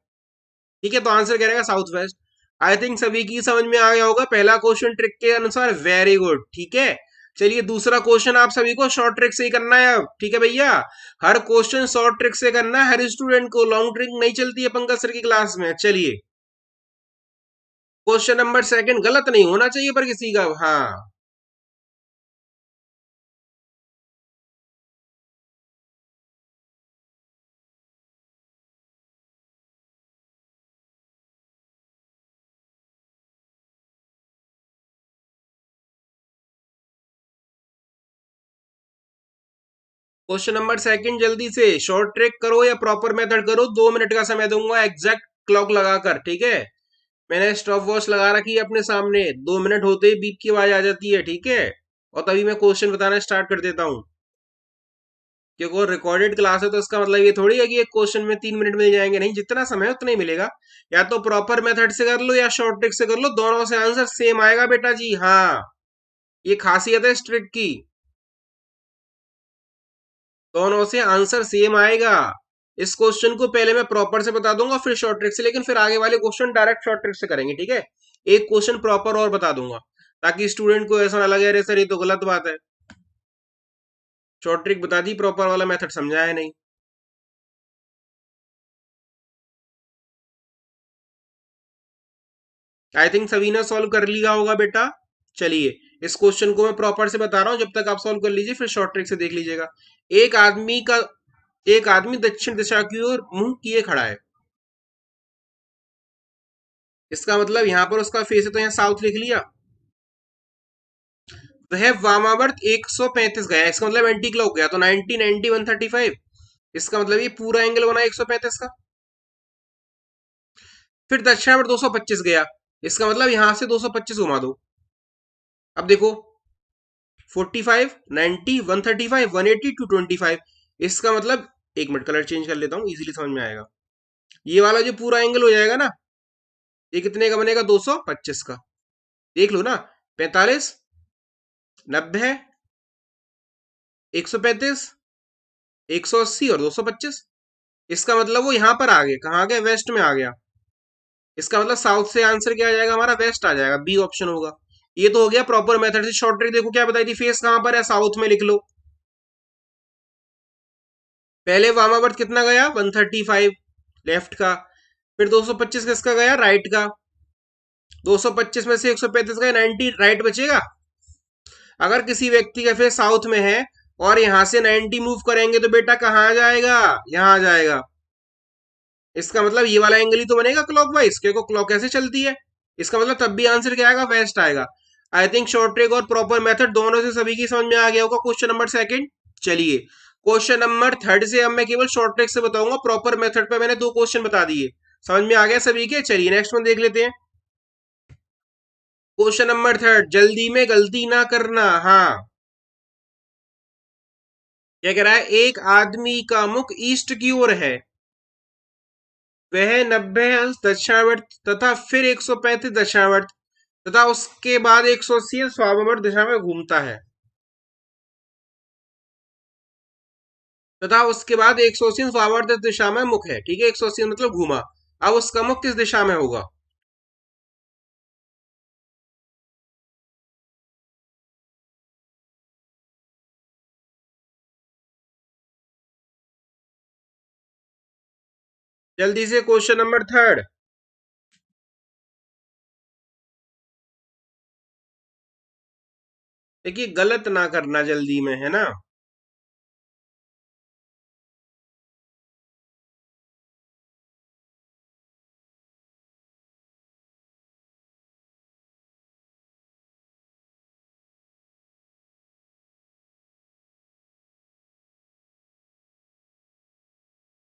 ठीक है, तो आंसर क्या रहेगा? South west. आई थिंक सभी की समझ में आ गया होगा पहला क्वेश्चन ट्रिक के अनुसार। Very good. ठीक है, चलिए दूसरा क्वेश्चन आप सभी को शॉर्ट ट्रिक से ही करना है अब। ठीक है भैया, हर क्वेश्चन शॉर्ट ट्रिक से करना है हर स्टूडेंट को, लॉन्ग ट्रिक नहीं चलती है पंकज सर की क्लास में। चलिए, क्वेश्चन नंबर सेकंड गलत नहीं होना चाहिए पर किसी का। हाँ, क्वेश्चन नंबर सेकंड जल्दी से। शॉर्ट ट्रिक करो या प्रॉपर मेथड करो, 2 मिनट का समय दूंगा एग्जैक्ट क्लॉक लगाकर। ठीक है, मैंने स्टॉप वॉच लगा रखी है अपने सामने, 2 मिनट होते ही बीप की आवाज आ जाती है। ठीक है, और तभी मैं क्वेश्चन बताना स्टार्ट कर देता हूँ। क्योंकि वो रिकॉर्डेड क्लास है तो इसका मतलब ये थोड़ी है कि एक क्वेश्चन में 3 मिनट मिल जाएंगे। नहीं, जितना समय है उतना ही मिलेगा। या तो प्रॉपर मेथड से कर लो या शॉर्ट ट्रिक से कर लो, दोनों से आंसर सेम आएगा बेटा जी। हाँ, ये खासियत है इस ट्रिक की, दोनों से आंसर सेम आएगा। इस क्वेश्चन को पहले मैं प्रॉपर से बता दूंगा फिर शॉर्ट ट्रिक से, लेकिन फिर आगे वाले क्वेश्चन डायरेक्ट शॉर्ट ट्रिक से करेंगे। ठीक है, एक क्वेश्चन प्रॉपर और बता दूंगा ताकि स्टूडेंट को ऐसा ना लगे अरे सर ये तो गलत बात है, शॉर्ट ट्रिक बता दी, प्रॉपर वाला मेथड समझाया नहीं। आई थिंक सभी ने सॉल्व कर लिया होगा बेटा। चलिए, इस क्वेश्चन को मैं प्रॉपर से बता रहा हूं, जब तक आप सॉल्व कर लीजिए फिर शॉर्ट ट्रिक से देख लीजिएगा। एक आदमी का एक आदमी दक्षिण दिशा की ओर मुंह किए खड़ा है। इसका मतलब यहां पर उसका फेस है तो यहाँ साउथ लिख लिया। वह वामावर्त 135 गया, इसका मतलब एंटी क्लॉक गया, तो 90 90 135। इसका मतलब ये पूरा एंगल बना 135 का। फिर दक्षिणावर्त 225 गया, इसका मतलब यहां से 225 घुमा दो। अब देखो, 45 90 135 180 225। इसका मतलब, एक मिनट कलर चेंज कर लेता हूँ इजीली समझ में आएगा। ये वाला जो पूरा एंगल हो जाएगा ना, ये कितने का बनेगा? 225 का। देख लो ना, 45 90 135 180 और 225। इसका मतलब वो यहां पर आ गए, कहाँ आ गए? वेस्ट में आ गया। इसका मतलब साउथ से आंसर क्या आ जाएगा हमारा? वेस्ट आ जाएगा, बी ऑप्शन होगा। ये तो हो गया प्रॉपर मेथड से। शॉर्ट ट्रिक देखो क्या बताई थी, फेस कहां पर है? साउथ में लिख लो। पहले वामावर्त कितना गया? 135 लेफ्ट का। फिर 225 किसका गया? राइट का। 225 में से 135 गए, 90 राइट बचेगा। अगर किसी व्यक्ति का फेस साउथ में है और यहां से 90 मूव करेंगे तो बेटा कहाँ आ जाएगा? यहां आ जाएगा। इसका मतलब ये वाला एंगल ही तो बनेगा क्लॉकवाइज, क्योंकि क्लॉक कैसे चलती है। इसका मतलब तब भी आंसर क्या आएगा? वेस्ट आएगा। आई थिंक शॉर्ट ट्रिक और प्रॉपर मेथड दोनों से सभी की समझ में आ गया होगा क्वेश्चन नंबर सेकंड। चलिए, क्वेश्चन नंबर थर्ड से अब मैं केवल शॉर्ट ट्रिक से बताऊंगा, प्रॉपर मेथड पे मैंने 2 क्वेश्चन बता दिए। समझ में आ गया सभी के? चलिए नेक्स्ट वन देख लेते हैं। क्वेश्चन नंबर थर्ड, जल्दी में गलती ना करना। हाँ, क्या कह रहा है? एक आदमी का मुख ईस्ट की ओर है, वह 90 अंश दक्षिणावर्त तथा फिर 135 दक्षिणावर्त तथा उसके बाद 180 वामावर्त दिशा में घूमता है, तथा उसके बाद 180 वामावर्त दिशा में मुख है। ठीक है, 180 मतलब घूमा। अब उसका मुख किस दिशा में होगा? जल्दी से क्वेश्चन नंबर थर्ड। देखिए गलत ना करना जल्दी में, है ना।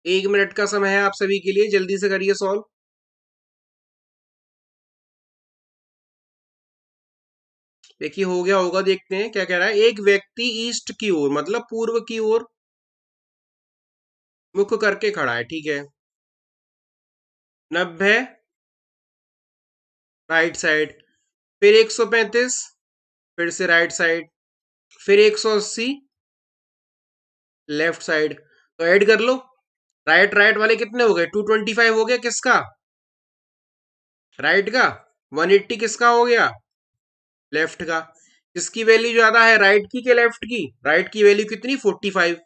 1 मिनट का समय है आप सभी के लिए, जल्दी से करिए सॉल्व। देखिए हो गया होगा, देखते हैं क्या कह रहा है। एक व्यक्ति ईस्ट की ओर मतलब पूर्व की ओर मुख करके खड़ा है, ठीक है। 90 राइट साइड, फिर 135 फिर से राइट साइड, फिर 180 लेफ्ट साइड। तो ऐड कर लो, राइट राइट वाले कितने हो गए? 225 हो गया किसका? राइट का। 180 किसका हो गया? लेफ्ट का। किसकी वैल्यू ज्यादा है, राइट की के लेफ्ट की? राइट की वैल्यू कितनी? 45।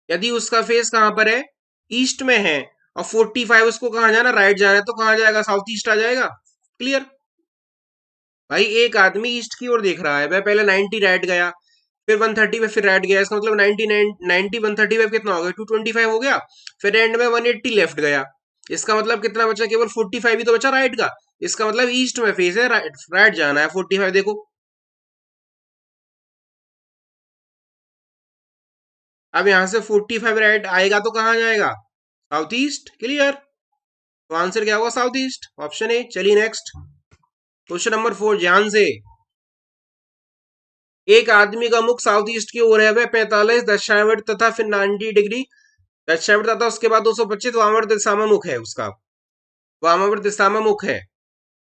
यदि उसका फेस कहां पर है? ईस्ट में है, और 45 उसको कहां जाना? राइट जाना है, तो कहां जाएगा? साउथ ईस्ट आ जाएगा। क्लियर? भाई एक आदमी ईस्ट की ओर देख रहा है, वह पहले 90 राइट गया, फिर 130 पे फिर राइट गया, इसका मतलब 90 135 कितना हो गया? 225 हो गया। फिर एंड में 180 लेफ्ट गया, इसका मतलब कितना बचा? केवल 45 ही तो बचा राइट का। इसका मतलब ईस्ट में फेस है, राइट राइट जाना है। 45 देखो, अब यहां से 45 राइट आएगा तो कहां जाएगा? South east. क्लियर? तो आंसर क्या होगा? South east, option A. चलिए नेक्स्ट, क्वेश्चन नंबर 4 ध्यान से। एक आदमी का मुख साउथ ईस्ट की ओर है, वह 45 दक्षिणावर्त तथा फिर 90 डिग्री दक्षिणावर्त तथा उसके बाद 225 वामावर्त दिशा में मुख है उसका। वामावर्त दिशा में मुख है,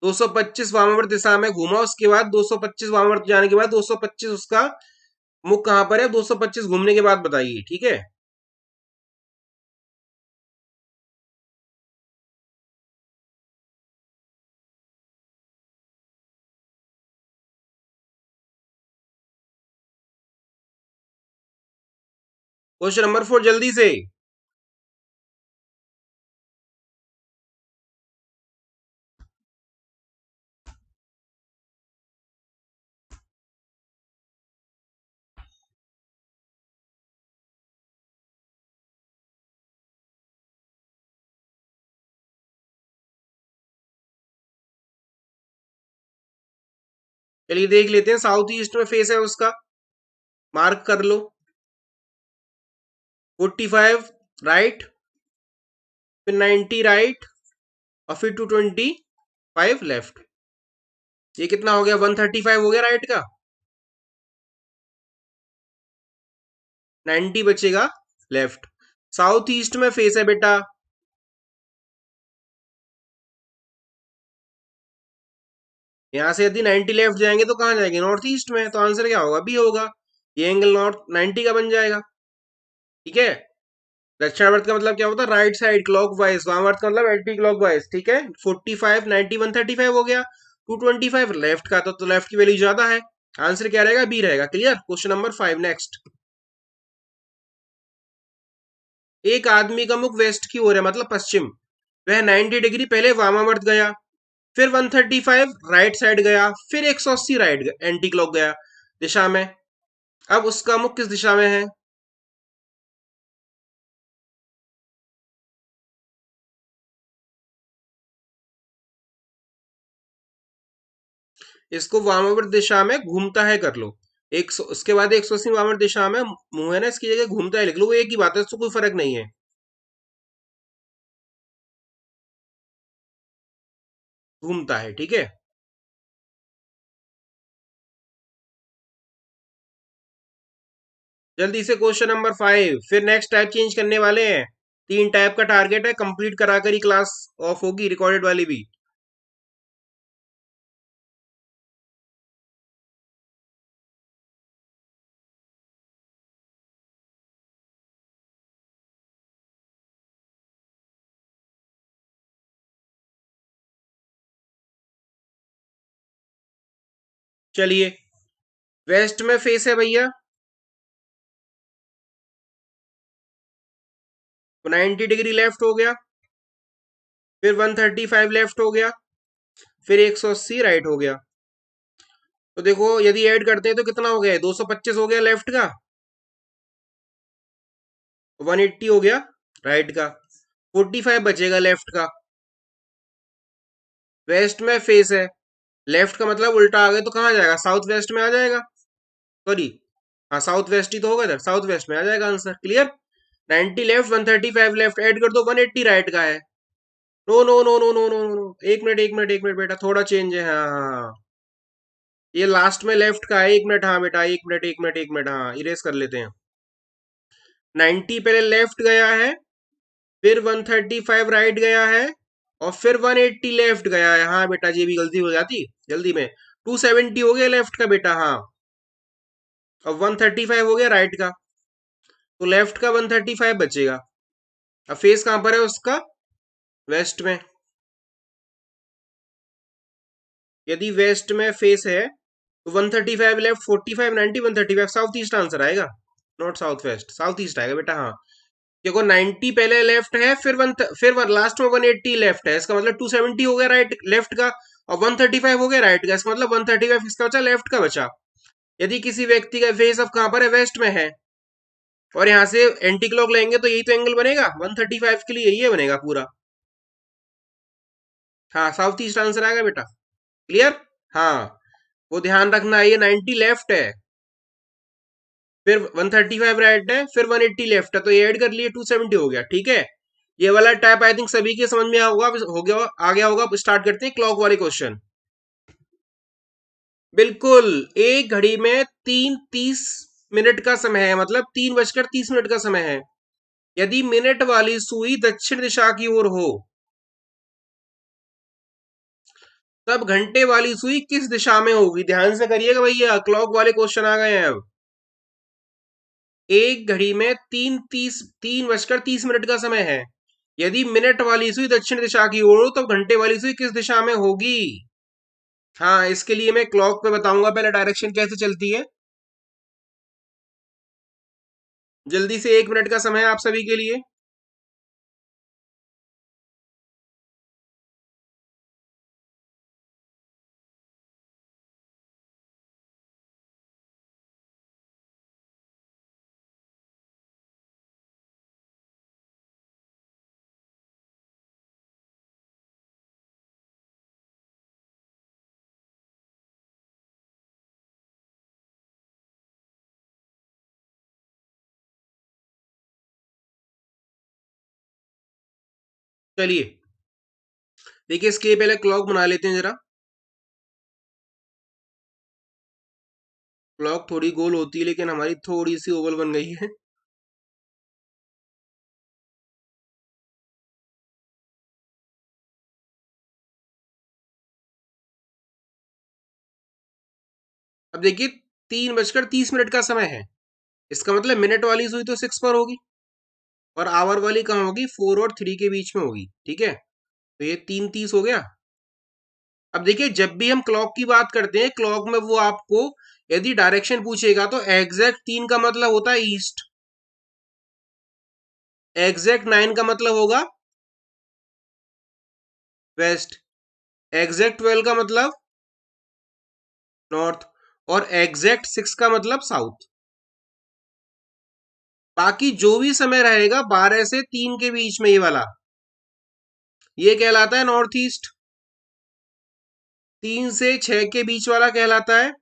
225 वामावर्त दिशा में घूमा, उसके बाद 225 वामावर्त जाने के बाद 225 उसका मुख कहां पर है? 225 घूमने के बाद बताइए, ठीक है। क्वेश्चन नंबर 4 जल्दी से। चलिए देख लेते हैं, साउथ ईस्ट में फेस है उसका, मार्क कर लो। 45 राइट, फिर 90 राइट, और फिर 225 लेफ्ट। ये कितना हो गया? 135 हो गया राइट का, 90 बचेगा लेफ्ट। साउथ ईस्ट में फेस है बेटा। यहां से यदि 90 लेफ्ट जाएंगे तो कहां जाएंगे? नॉर्थ ईस्ट में। तो आंसर क्या होगा? बी होगा। ये एंगल नॉर्थ 90 का बन जाएगा, ठीक है। दक्षिणावर्त का मतलब क्या होता है? Right side clock wise. वामावर्त का मतलब एंटी क्लॉक वाइज, ठीक है। 45 90 135 हो गया, 225 लेफ्ट का, तो लेफ्ट की वैल्यू ज्यादा है। आंसर क्या रहेगा? बी रहेगा। क्लियर? Question number 5 next. एक आदमी का मुख वेस्ट की ओर है मतलब पश्चिम, वह 90 डिग्री पहले वामावर्त गया, फिर 135 राइट साइड गया, फिर 180 राइट एंटी क्लॉक गया दिशा में। अब उसका मुख किस दिशा में है? इसको वामावर्त दिशा में घूमता है कर लो। उसके बाद 180 वामावर्त दिशा में मुंह है ना, इसकी जगह घूमता है लिख लो, वो एक ही बात है, इसको कोई फर्क नहीं है। घूमता है, ठीक है। जल्दी से क्वेश्चन नंबर 5, फिर नेक्स्ट टाइप चेंज करने वाले हैं। 3 टाइप का टारगेट है, कंप्लीट कराकर ही क्लास ऑफ होगी, रिकॉर्डेड वाली भी। चलिए, वेस्ट में फेस है भैया, तो 90 डिग्री लेफ्ट हो गया, फिर 135 लेफ्ट हो गया, फिर 180 राइट हो गया। तो देखो, यदि ऐड करते हैं तो कितना हो गया, 225 हो गया लेफ्ट का, 180 हो गया राइट का, 45 बचेगा लेफ्ट का। वेस्ट में फेस है, लेफ्ट का मतलब उल्टा आ गया तो कहाँ जाएगा, साउथ वेस्ट में आ जाएगा। सॉरी, हाँ साउथ वेस्ट ही तो होगा इधर, साउथ वेस्ट में आ जाएगा answer. Clear. 90 left, 135 left, add कर दो, 180 राइट का है। No no no no no no no, एक मिनट एक मिनट एक मिनट बेटा, थोड़ा चेंज है। हाँ हाँ हाँ, ये लास्ट में लेफ्ट का है। एक मिनट, हाँ बेटा, एक मिनट एक मिनट एक मिनट, हाँ इरेज कर लेते हैं। 90 पहले लेफ्ट गया है, फिर 135 राइट गया है, और फिर 180 लेफ्ट गया है। हाँ बेटा, ये भी गलती हो जाती जल्दी में। 270 हो गया लेफ्ट का बेटा, हाँ। और 135 हो गया राइट का, तो लेफ्ट का 135 बचेगा। अब फेस कहां पर है उसका, वेस्ट में। यदि वेस्ट में फेस है तो 135 लेफ्ट, 45 90, 135 साउथ ईस्ट आंसर आएगा, not south west, south east आएगा बेटा। हाँ, देखो 90 पहले लेफ्ट है, फिर लास्ट में 180 लेफ्ट है, इसका मतलब 270 हो गया राइट लेफ्ट का, और 135 हो गया राइट का, इसका मतलब 135 किसका बचा, लेफ्ट का बचा। यदि किसी व्यक्ति का फेस अब कहां पर है, वेस्ट में है, और यहां से एंटी क्लॉक लेंगे तो यही तो एंगल बनेगा 135 के लिए, यही बनेगा पूरा। हाँ, साउथ ईस्ट आंसर आएगा बेटा। क्लियर। हाँ, वो ध्यान रखना, ये 90 लेफ्ट है, फिर 135 राइट है, फिर 180 लेफ्ट है, तो ये ऐड कर लिए 270 हो गया, ठीक है। ये वाला टाइप आई थिंक सभी के समझ में होगा, हो गया, आ गया होगा। स्टार्ट करते हैं क्लॉक वाले क्वेश्चन। बिल्कुल, एक घड़ी में 3:30 का समय है, मतलब 3:30 का समय है। यदि मिनट वाली सुई दक्षिण दिशा की ओर हो, तब घंटे वाली सुई किस दिशा में होगी। ध्यान से करिएगा भैया, क्लॉक वाले क्वेश्चन आ गए हैं अब। एक घड़ी में 3:30 का समय है। यदि मिनट वाली सुई दक्षिण दिशा की ओर हो, तो घंटे वाली सुई किस दिशा में होगी। हाँ, इसके लिए मैं क्लॉक पे बताऊंगा पहले डायरेक्शन कैसे चलती है। जल्दी से, 1 मिनट का समय है आप सभी के लिए। चलिए, देखिए इसके पहले क्लॉक बना लेते हैं जरा। क्लॉक थोड़ी गोल होती है, लेकिन हमारी थोड़ी सी ओवल बन गई है। अब देखिए, 3:30 का समय है, इसका मतलब मिनट वाली सुई तो 6 पर होगी, और आवर वाली कहाँ होगी, 4 और 3 के बीच में होगी, ठीक है। तो ये 3:30 हो गया। अब देखिए, जब भी हम क्लॉक की बात करते हैं, क्लॉक में वो आपको यदि डायरेक्शन पूछेगा तो एग्जैक्ट 3 का मतलब होता है ईस्ट, एग्जैक्ट 9 का मतलब होगा वेस्ट, एग्जैक्ट 12 का मतलब नॉर्थ, और एग्जैक्ट 6 का मतलब साउथ। बाकी जो भी समय रहेगा 12 से 3 के बीच में, ये वाला ये कहलाता है नॉर्थ ईस्ट। 3 से 6 के बीच वाला कहलाता है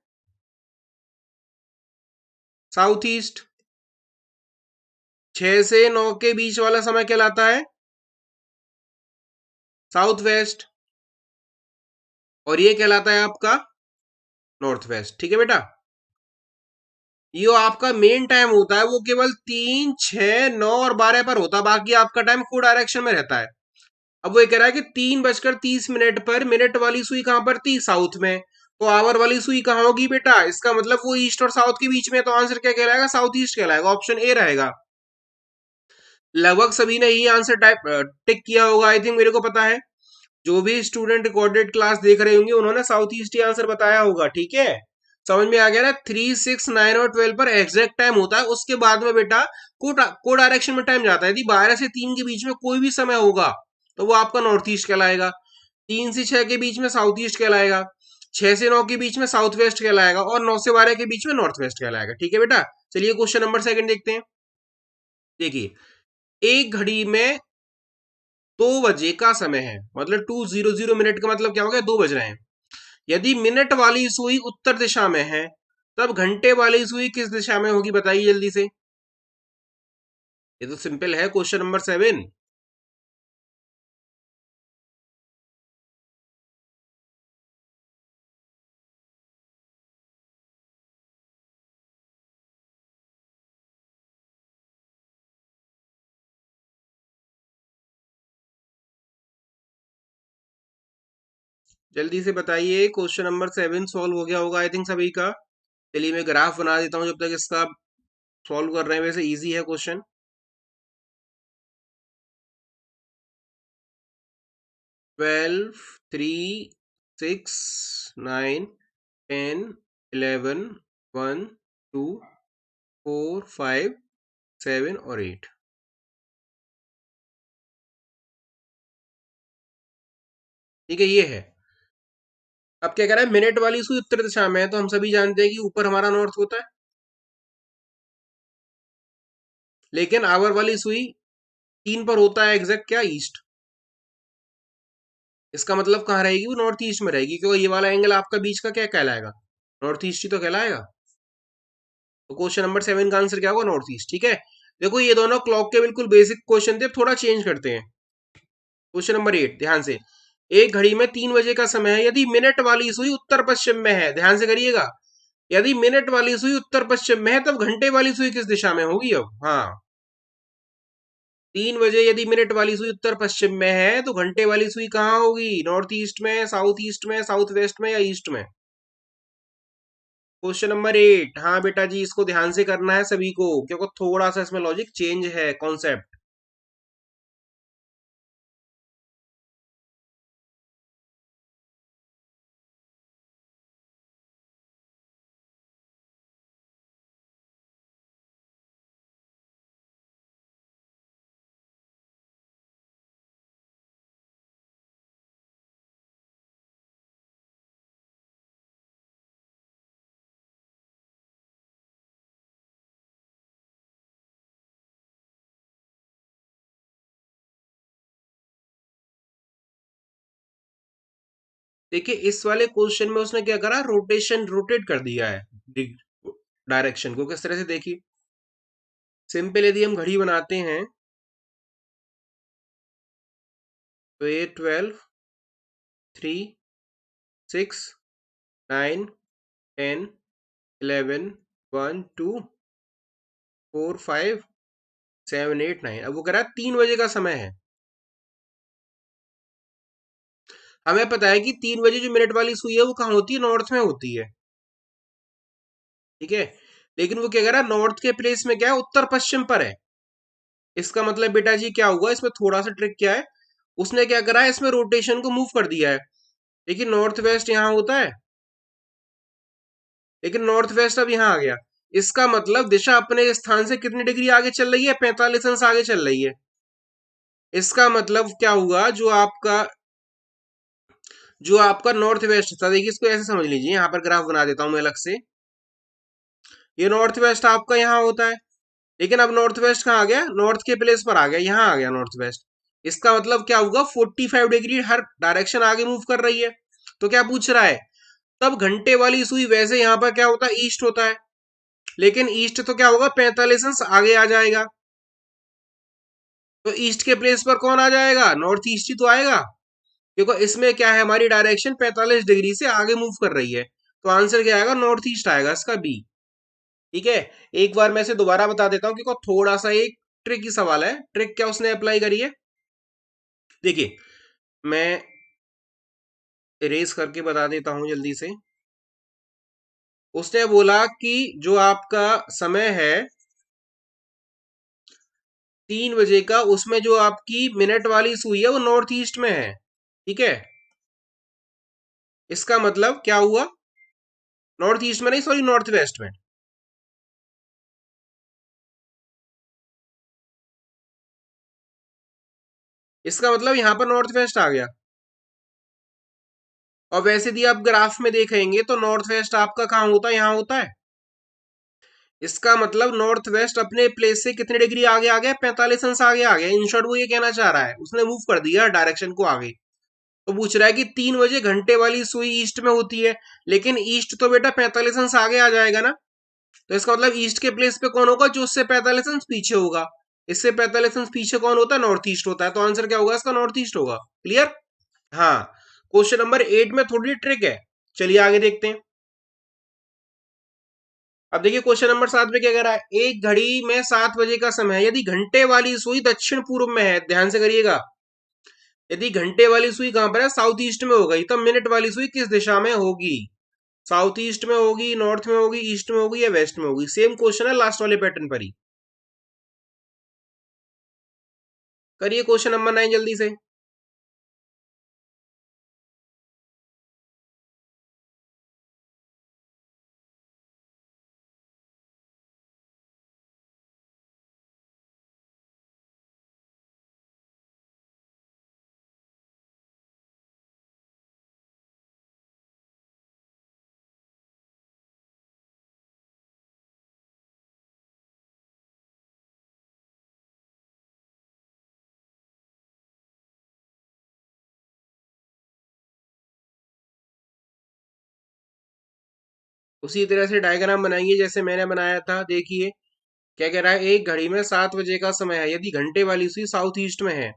साउथ ईस्ट। 6 से 9 के बीच वाला समय कहलाता है साउथ वेस्ट। और ये कहलाता है आपका नॉर्थ वेस्ट। ठीक है बेटा, ये आपका मेन टाइम होता है वो केवल 3, 6, 9 और 12 पर होता है, बाकी आपका टाइम को डायरेक्शन में रहता है। अब वो ये कह रहा है कि 3:30 पर मिनट वाली सुई कहां पर थी? साउथ में। तो आवर वाली सुई कहां होगी बेटा? इसका मतलब वो ईस्ट और साउथ के बीच में, तो आंसर क्या कहलाएगा? साउथ ईस्ट कहलाएगा, ऑप्शन ए रहेगा। लगभग सभी ने यही आंसर टाइप टिक किया होगा, आई थिंक, मेरे को पता है। जो भी स्टूडेंट रिकॉर्डेड क्लास देख रहे होंगे उन्होंने साउथ ईस्ट ही आंसर बताया होगा। ठीक है, समझ में आ गया ना? 3, 6, 9 और 12 पर एग्जैक्ट टाइम होता है, उसके बाद में बेटा को डायरेक्शन में टाइम जाता है। यदि 12 से 3 के बीच में कोई भी समय होगा तो वो आपका नॉर्थ ईस्ट कहलाएगा। 3 से 6 के बीच में साउथ ईस्ट कहलाएगा, 6 से 9 के बीच में साउथ वेस्ट कहलाएगा, और 9 से 12 के बीच में नॉर्थ वेस्ट कहलाएगा। ठीक है बेटा, चलिए क्वेश्चन नंबर सेकंड देखते हैं। देखिए, एक घड़ी में 2 बजे का समय है, मतलब 2:00 का मतलब क्या हो गया? 2 बज रहे हैं। यदि मिनट वाली सुई उत्तर दिशा में है, तब घंटे वाली सुई किस दिशा में होगी? बताइए जल्दी से। ये तो सिंपल है, क्वेश्चन नंबर 7। जल्दी से बताइए, क्वेश्चन नंबर 7 सॉल्व हो गया होगा आई थिंक सभी का। चलिए मैं ग्राफ बना देता हूं जब तक इसका सॉल्व कर रहे हैं। वैसे इजी है क्वेश्चन। 12, 3, 6, 9, 10, 11, 1, 2, 4, 5, 7 और 8। ठीक है, ये है। अब क्या कह रहा है? मिनट वाली सुई उत्तर दिशा में है, तो हम सभी जानते हैं कि ऊपर हमारा नॉर्थ होता है। लेकिन आवर वाली सुई 3 पर होता है एग्जैक्ट क्या? ईस्ट। इसका मतलब कहाँ रहेगी? वो नॉर्थ ईस्ट में रहेगी, क्योंकि ये वाला एंगल आपका बीच का क्या कहलाएगा? नॉर्थ ईस्ट ही तो कहलाएगा। तो क्वेश्चन नंबर 7 का आंसर क्या होगा? North east. ठीक है, देखो ये दोनों क्लॉक के बिल्कुल बेसिक क्वेश्चन थे, थोड़ा चेंज करते हैं। क्वेश्चन नंबर 8, ध्यान से। एक घड़ी में 3 बजे का समय है, यदि मिनट वाली सुई उत्तर पश्चिम में है, ध्यान से करिएगा। यदि मिनट वाली सुई उत्तर पश्चिम में है, तब घंटे वाली सुई किस दिशा में होगी? अब हाँ, 3 बजे यदि मिनट वाली सुई उत्तर पश्चिम में है, तो घंटे वाली सुई कहाँ होगी? नॉर्थ ईस्ट में, साउथ ईस्ट में, साउथ वेस्ट में, या ईस्ट में? क्वेश्चन नंबर 8, हाँ बेटा जी, इसको ध्यान से करना है सभी को, क्योंकि थोड़ा सा इसमें लॉजिक चेंज है, कॉन्सेप्ट। देखिए, इस वाले क्वेश्चन में उसने क्या करा? रोटेशन, रोटेट कर दिया है डायरेक्शन को। किस तरह से? देखिए, सिंपल, यदि हम घड़ी बनाते हैं तो ये 12, 3, 6, 9, 10, 11, 1, 2, 4, 5, 7, 8, 9। अब वो कह रहा है 3 बजे का समय है। हमें पता है कि 3 बजे जो मिनट वाली सुई है वो कहाँ होती है? नॉर्थ में होती है। ठीक है, लेकिन वो क्या कह रहा है? नॉर्थ के प्लेस में क्या है? उत्तर पश्चिम पर है। इसका मतलब बेटा जी क्या हुआ? इसमें थोड़ा सा ट्रिक क्या है, उसने क्या करा है? इसमें रोटेशन को मूव कर दिया है। लेकिन नॉर्थ वेस्ट यहाँ होता है, लेकिन नॉर्थ वेस्ट अब यहाँ आ गया। इसका मतलब दिशा अपने स्थान से कितनी डिग्री आगे चल रही है? 45 अंश आगे चल रही है। इसका मतलब क्या हुआ? जो आपका नॉर्थ वेस्ट था, देखिए इसको ऐसे समझ लीजिए, यहाँ पर ग्राफ बना देता हूं मैं अलग से। ये नॉर्थ वेस्ट आपका यहाँ होता है, लेकिन अब नॉर्थ वेस्ट कहाँ आ गया? नॉर्थ के प्लेस पर आ गया, यहाँ आ गया नॉर्थ वेस्ट। इसका मतलब क्या होगा? 45 डिग्री हर डायरेक्शन आगे मूव कर रही है। तो क्या पूछ रहा है? तब घंटे वाली सुई वैसे यहाँ पर क्या होता है? ईस्ट होता है, लेकिन ईस्ट तो क्या होगा? 45 अंश आगे आ जाएगा। तो ईस्ट के प्लेस पर कौन आ जाएगा? नॉर्थ ईस्ट ही तो आएगा। क्योंकि इसमें क्या है, हमारी डायरेक्शन 45 डिग्री से आगे मूव कर रही है, तो आंसर क्या आएगा, नॉर्थ ईस्ट आएगा इसका बी। ठीक है, एक बार मैं इसे दोबारा बता देता हूँ, क्योंकि थोड़ा सा एक ट्रिक की सवाल है। ट्रिक क्या उसने अप्लाई करी है, देखिए मैं इरेज करके बता देता हूं जल्दी से। उसने बोला कि जो आपका समय है 3 बजे का, उसमें जो आपकी मिनट वाली सुई है वो नॉर्थ ईस्ट में है। ठीक है, इसका मतलब क्या हुआ, नॉर्थ ईस्ट में नहीं, सॉरी, नॉर्थ वेस्ट में। इसका मतलब यहां पर नॉर्थ वेस्ट आ गया। और वैसे भी आप ग्राफ में देखेंगे तो नॉर्थ वेस्ट आपका कहाँ होता है, यहाँ होता है। इसका मतलब नॉर्थ वेस्ट अपने प्लेस से कितने डिग्री आगे आ गया, 45 अंश आगे आ गया। इन शॉर्ट वो ये कहना चाह रहा है, उसने मूव कर दिया डायरेक्शन को आगे। तो पूछ रहा है कि 3 बजे घंटे वाली सुई ईस्ट में होती है, लेकिन ईस्ट तो बेटा 45 अंश आगे आ जाएगा ना। तो इसका मतलब ईस्ट के प्लेस पे कौन होगा, जो उससे 45 अंश पीछे होगा। इससे 45 अंश पीछे कौन होता है, नॉर्थ ईस्ट होता है। तो आंसर क्या होगा इसका, नॉर्थ ईस्ट होगा। क्लियर। हाँ, क्वेश्चन नंबर 8 में थोड़ी ट्रिक है, चलिए आगे देखते हैं। अब देखिए क्वेश्चन नंबर 7 में क्या कह रहा है, एक घड़ी में 7 बजे का समय है, यदि घंटे वाली सुई दक्षिण पूर्व में है, ध्यान से करिएगा। यदि घंटे वाली सुई कहां पर है, साउथ ईस्ट में हो गई, तब मिनट वाली सुई किस दिशा में होगी। साउथ ईस्ट में होगी, नॉर्थ में होगी, ईस्ट में होगी या वेस्ट में होगी। सेम क्वेश्चन है लास्ट वाले पैटर्न पर ही। करिए क्वेश्चन नंबर 9 जल्दी से। उसी तरह से डायग्राम बनाइए जैसे मैंने बनाया था। देखिए क्या कह रहा है, एक घड़ी में 7 बजे का समय है, यदि घंटे वाली सुई साउथ ईस्ट में है।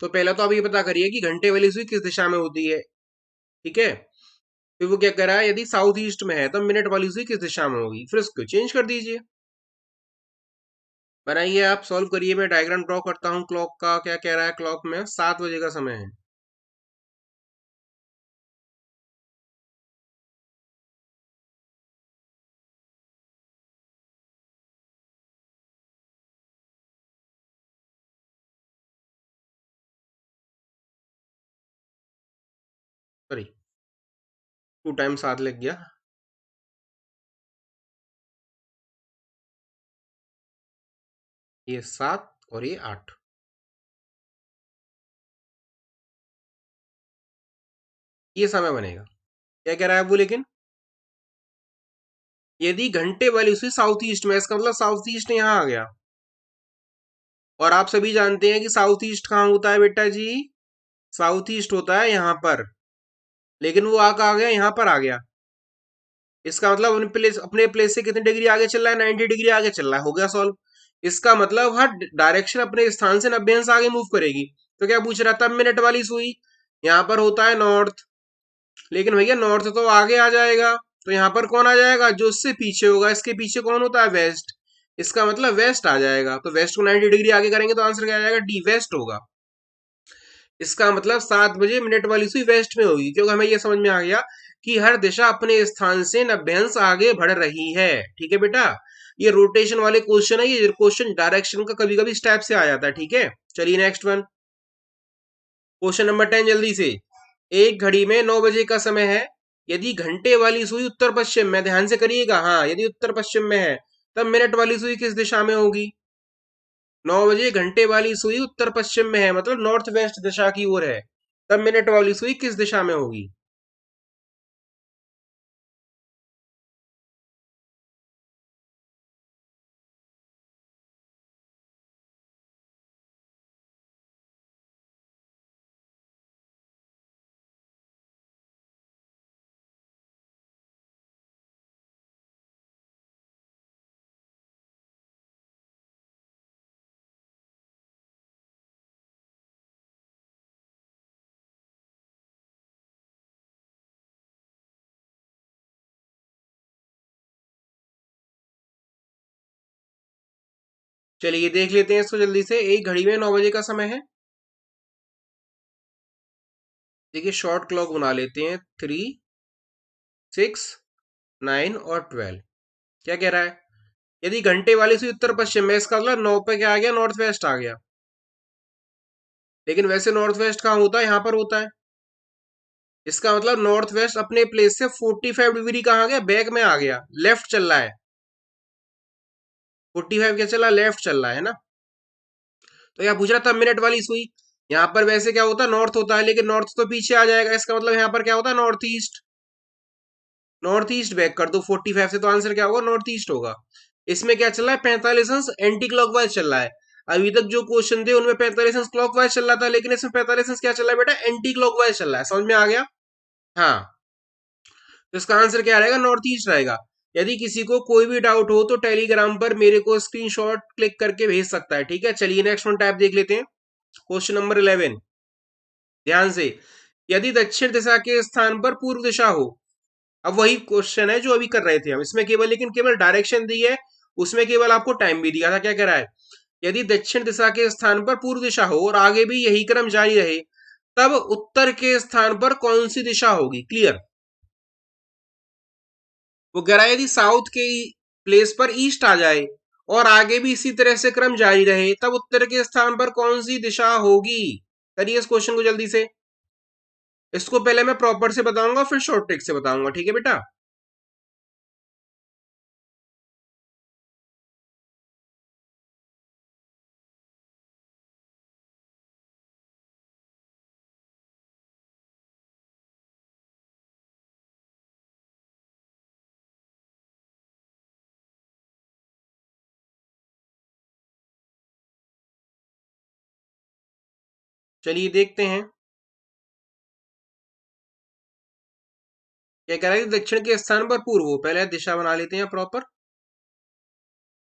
तो पहले तो आप ये पता करिए कि घंटे वाली सुई किस दिशा में होती है। ठीक है, फिर वो क्या कह रहा है, यदि साउथ ईस्ट में है तो मिनट वाली सुई किस दिशा में होगी, फिर उसको चेंज कर दीजिए। बनाइए, आप सॉल्व करिए, मैं डायग्राम ड्रॉ करता हूँ क्लॉक का। क्या कह रहा है, क्लॉक में 7 बजे का समय है। सॉरी, 2 टाइम 7 लग गया। ये 7 और ये 8। ये समय बनेगा। क्या कह रहा है वो, लेकिन यदि घंटे वाली सुई साउथ ईस्ट में, इसका मतलब साउथ ईस्ट यहाँ आ गया। और आप सभी जानते हैं कि साउथ ईस्ट कहाँ होता है बेटा जी, साउथ ईस्ट होता है यहाँ पर। लेकिन वो आ गया, यहाँ पर आ गया। इसका मतलब अपने प्लेस से कितने डिग्री आगे चल रहा है, 90 डिग्री आगे चल रहा है। हो गया सॉल्व। इसका मतलब हर डायरेक्शन अपने स्थान से 90 अंश आगे मूव करेगी। तो क्या पूछ रहा था, मिनट वाली सुई यहाँ पर होता है नॉर्थ, लेकिन भैया नॉर्थ तो आगे आ जाएगा। तो यहाँ पर कौन आ जाएगा, जो उससे पीछे होगा, इसके पीछे कौन होता है, वेस्ट। इसका मतलब वेस्ट आ जाएगा। तो वेस्ट को 90 डिग्री आगे करेंगे तो आंसर क्या आ जाएगा, डी, वेस्ट होगा। इसका मतलब 7 बजे मिनट वाली सुई वेस्ट में होगी, क्योंकि हमें यह समझ में आ गया कि हर दिशा अपने स्थान से 90 अंश आगे बढ़ रही है। ठीक है बेटा, ये रोटेशन वाले क्वेश्चन है, ये क्वेश्चन डायरेक्शन का कभी कभी स्टेप से आ जाता है। ठीक है, चलिए नेक्स्ट वन, क्वेश्चन नंबर 10 जल्दी से। एक घड़ी में 9 बजे का समय है, यदि घंटे वाली सुई उत्तर पश्चिम में, ध्यान से करिएगा, हाँ यदि उत्तर पश्चिम में है, तब मिनट वाली सुई किस दिशा में होगी। 9 बजे घंटे वाली सुई उत्तर पश्चिम में है, मतलब नॉर्थ वेस्ट दिशा की ओर है, तब मिनट वाली सुई किस दिशा में होगी। चलिए देख लेते हैं इसको जल्दी से। एक घड़ी में 9 बजे का समय है। देखिए शॉर्ट क्लॉक बना लेते हैं। 3, 6, 9 और 12। क्या कह रहा है? यदि घंटे वाली सुई उत्तर पश्चिम में, इसका मतलब 9 पे क्या आ गया? नॉर्थ वेस्ट आ गया। लेकिन वैसे नॉर्थ वेस्ट कहाँ होता है? यहाँ पर होता है। इसका मतलब नॉर्थ वेस्ट अपने प्लेस से 45 डिग्री कहाँ आ गया? बैक में आ गया, लेफ्ट चल रहा है। 45 क्या चला? लेफ्ट चल रहा है ना। तो यहाँ पूछ रहा था मिनट वाली सुई। यहाँ पर वैसे क्या होता है? नॉर्थ होता है, लेकिन नॉर्थ तो पीछे आ जाएगा। इसका मतलब यहाँ पर क्या होता है? North east. North east back कर दो 45 से, तो आंसर क्या होगा? नॉर्थ ईस्ट होगा। इसमें क्या चल रहा है? 45 अंश एंटी क्लॉकवाइज चल रहा है। अभी तक जो क्वेश्चन थे उनमें 45 अंश क्लॉकवाइज चल रहा था, लेकिन इसमें 45 अंश क्या चल रहा है बेटा? एंटी क्लॉकवाइज चल रहा है। समझ में आ गया? हाँ। तो इसका आंसर क्या रहेगा? नॉर्थ ईस्ट रहेगा। यदि किसी को कोई भी डाउट हो तो टेलीग्राम पर मेरे को स्क्रीनशॉट क्लिक करके भेज सकता है। ठीक है, चलिए नेक्स्ट वन टाइप देख लेते हैं। क्वेश्चन नंबर 11, ध्यान से। यदि दक्षिण दिशा के स्थान पर पूर्व दिशा हो। अब वही क्वेश्चन है जो अभी कर रहे थे हम। इसमें केवल, लेकिन केवल डायरेक्शन दी है, उसमें केवल आपको टाइम भी दिया था। क्या कह रहा है? यदि दक्षिण दिशा के स्थान पर पूर्व दिशा हो और आगे भी यही क्रम जारी रहे, तब उत्तर के स्थान पर कौन सी दिशा होगी? क्लियर। वो कह रहा है यदि साउथ के प्लेस पर ईस्ट आ जाए और आगे भी इसी तरह से क्रम जारी रहे, तब उत्तर के स्थान पर कौन सी दिशा होगी? करिए इस क्वेश्चन को जल्दी से। इसको पहले मैं प्रॉपर से बताऊंगा, फिर शॉर्ट ट्रिक से बताऊंगा। ठीक है बेटा। चलिए देखते हैं। क्या कह रहा है? दक्षिण के स्थान पर पूर्व हो। पहले दिशा बना लेते हैं प्रॉपर।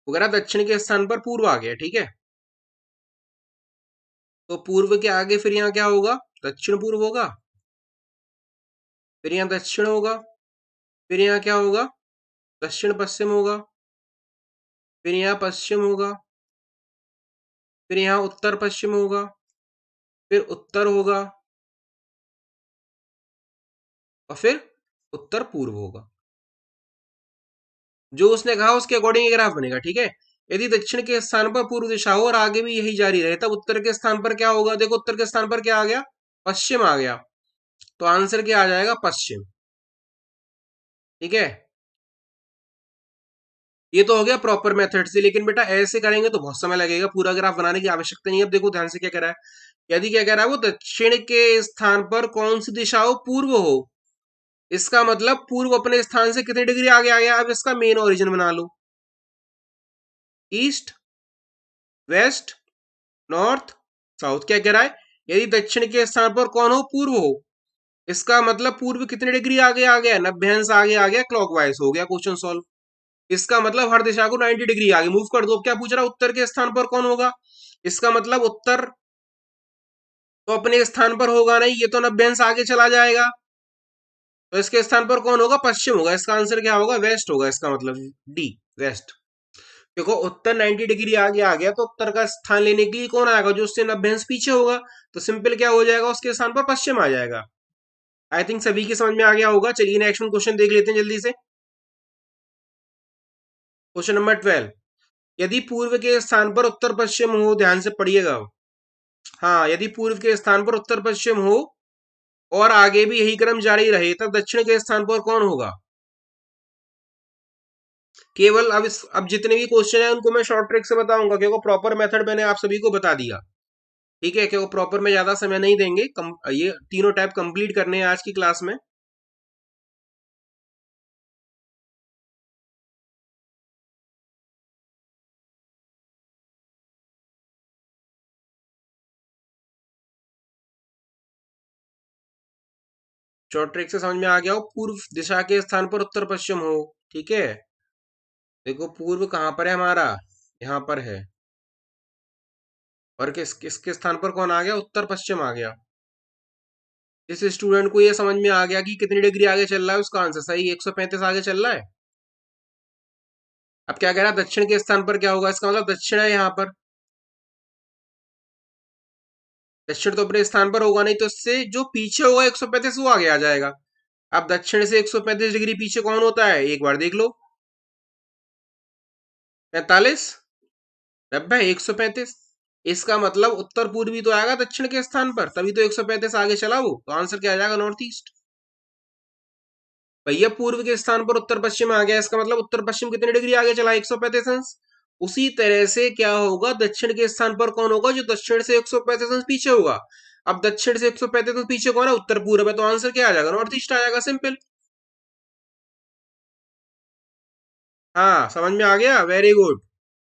वगैरह दक्षिण के स्थान पर पूर्व आ गया। ठीक है, तो पूर्व के आगे फिर यहाँ क्या होगा? दक्षिण पूर्व होगा। फिर यहाँ दक्षिण होगा। फिर यहाँ क्या होगा? दक्षिण पश्चिम होगा। फिर यहाँ पश्चिम होगा। फिर यहाँ उत्तर पश्चिम होगा। फिर उत्तर होगा। और फिर उत्तर पूर्व होगा। जो उसने कहा उसके अकॉर्डिंग ये ग्राफ बनेगा। ठीक है, यदि दक्षिण के स्थान पर पूर्व दिशा हो और आगे भी यही जारी रहे, तब उत्तर के स्थान पर क्या होगा? देखो उत्तर के स्थान पर क्या आ गया? पश्चिम आ गया। तो आंसर क्या आ जाएगा? पश्चिम। ठीक है, ये तो हो गया प्रॉपर मेथड से। लेकिन बेटा ऐसे करेंगे तो बहुत समय लगेगा, पूरा ग्राफ बनाने की आवश्यकता नहीं है। अब देखो ध्यान से क्या कह रहा है। यदि क्या कह रहा है? वो दक्षिण के स्थान पर कौन सी दिशा हो? पूर्व हो। इसका मतलब पूर्व अपने स्थान से कितनी डिग्री आगे आ गया? अब इसका मेन ओरिजिन बना लो। East, west, north, south. क्या कह रहा है? यदि दक्षिण के स्थान पर कौन हो? पूर्व हो। इसका मतलब पूर्व कितनी डिग्री आगे आ गया? 90 अंश आगे आ गया। क्लॉकवाइज हो गया क्वेश्चन सॉल्व। इसका मतलब हर दिशा को 90 डिग्री आगे मूव कर दो। अब क्या पूछ रहा है? उत्तर के स्थान पर कौन होगा? इसका मतलब उत्तर तो अपने स्थान पर होगा नहीं, ये तो 90 अंश आगे चला जाएगा। तो इसके स्थान पर कौन होगा? पश्चिम होगा। इसका आंसर क्या होगा? वेस्ट होगा। इसका मतलब डी, वेस्ट। देखो उत्तर 90 डिग्री आगे आ गया, तो उत्तर का स्थान लेने के लिए कौन आएगा? जो उससे 90 अंश पीछे होगा। तो सिंपल क्या हो जाएगा? उसके स्थान पर पश्चिम आ जाएगा। आई थिंक सभी की समझ में आ गया होगा। चलिए नेक्स्ट क्वेश्चन देख लेते हैं जल्दी से। क्वेश्चन नंबर 12, यदि पूर्व के स्थान पर उत्तर पश्चिम हो, ध्यान से पढ़िएगा। हाँ, यदि पूर्व के स्थान पर उत्तर पश्चिम हो और आगे भी यही क्रम जारी रहे, तब दक्षिण के स्थान पर कौन होगा? केवल अब जितने भी क्वेश्चन है उनको मैं शॉर्ट ट्रिक से बताऊंगा, क्योंकि प्रॉपर मेथड मैंने आप सभी को बता दिया। ठीक है, क्योंकि प्रॉपर में ज्यादा समय नहीं देंगे। ये तीनों टाइप कंप्लीट करने हैं आज की क्लास में। शॉर्ट ट्रिक से समझ में आ गया हो। पूर्व दिशा के स्थान पर उत्तर पश्चिम हो। ठीक है, देखो पूर्व कहाँ पर है हमारा? यहाँ पर है। और किसके स्थान पर कौन आ गया? उत्तर पश्चिम आ गया। इस स्टूडेंट को ये समझ में आ गया कि कितनी डिग्री आगे चल रहा है। उसका आंसर सही, 135 आगे चल रहा है। अब क्या कह रहा है, दक्षिण के स्थान पर क्या होगा, इसका मतलब दक्षिण है यहाँ पर। दक्षिण तो अपने स्थान पर होगा नहीं, तो इससे जो पीछे होगा 135 वो आगे आ जाएगा। अब दक्षिण से 135 डिग्री पीछे कौन होता है, एक बार देख लो। 45, 90, 135। इसका मतलब उत्तर पूर्वी तो आएगा दक्षिण के स्थान पर, तभी तो 135 आगे चला वो, तो आंसर क्या आ जाएगा, नॉर्थ ईस्ट। भैया पूर्व के स्थान पर उत्तर पश्चिम आ गया, इसका मतलब उत्तर पश्चिम कितने डिग्री आगे चला, 135 अंश। उसी तरह से क्या होगा, दक्षिण के स्थान पर कौन होगा, जो दक्षिण से 135 अंश पीछे होगा। अब दक्षिण से 135 अंश पीछे कौन है, उत्तर पूर्व है, तो आंसर क्या आ जाएगा, नॉर्थ ईस्ट आ जाएगा, सिंपल। हाँ समझ में आ गया, वेरी गुड।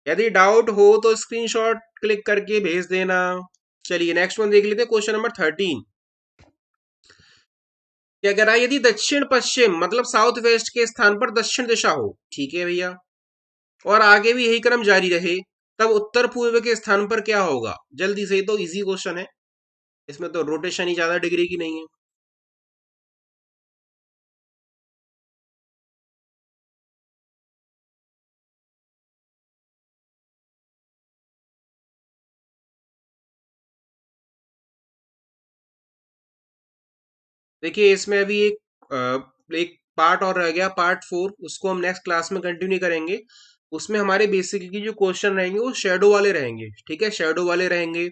यदि डाउट हो तो स्क्रीनशॉट क्लिक करके भेज देना। चलिए नेक्स्ट वन देख लेते हैं, क्वेश्चन नंबर 13। क्या कह रहा है, यदि दक्षिण पश्चिम मतलब साउथ वेस्ट के स्थान पर दक्षिण दिशा हो, ठीक है भैया, और आगे भी यही क्रम जारी रहे, तब उत्तर पूर्व के स्थान पर क्या होगा। जल्दी से, तो इजी क्वेश्चन है, इसमें तो रोटेशन ही ज्यादा डिग्री की नहीं है। देखिए इसमें अभी एक पार्ट और रह गया, पार्ट 4, उसको हम नेक्स्ट क्लास में कंटिन्यू करेंगे। उसमें हमारे बेसिकली जो क्वेश्चन रहेंगे वो शेडो वाले रहेंगे, ठीक है, शेडो वाले रहेंगे,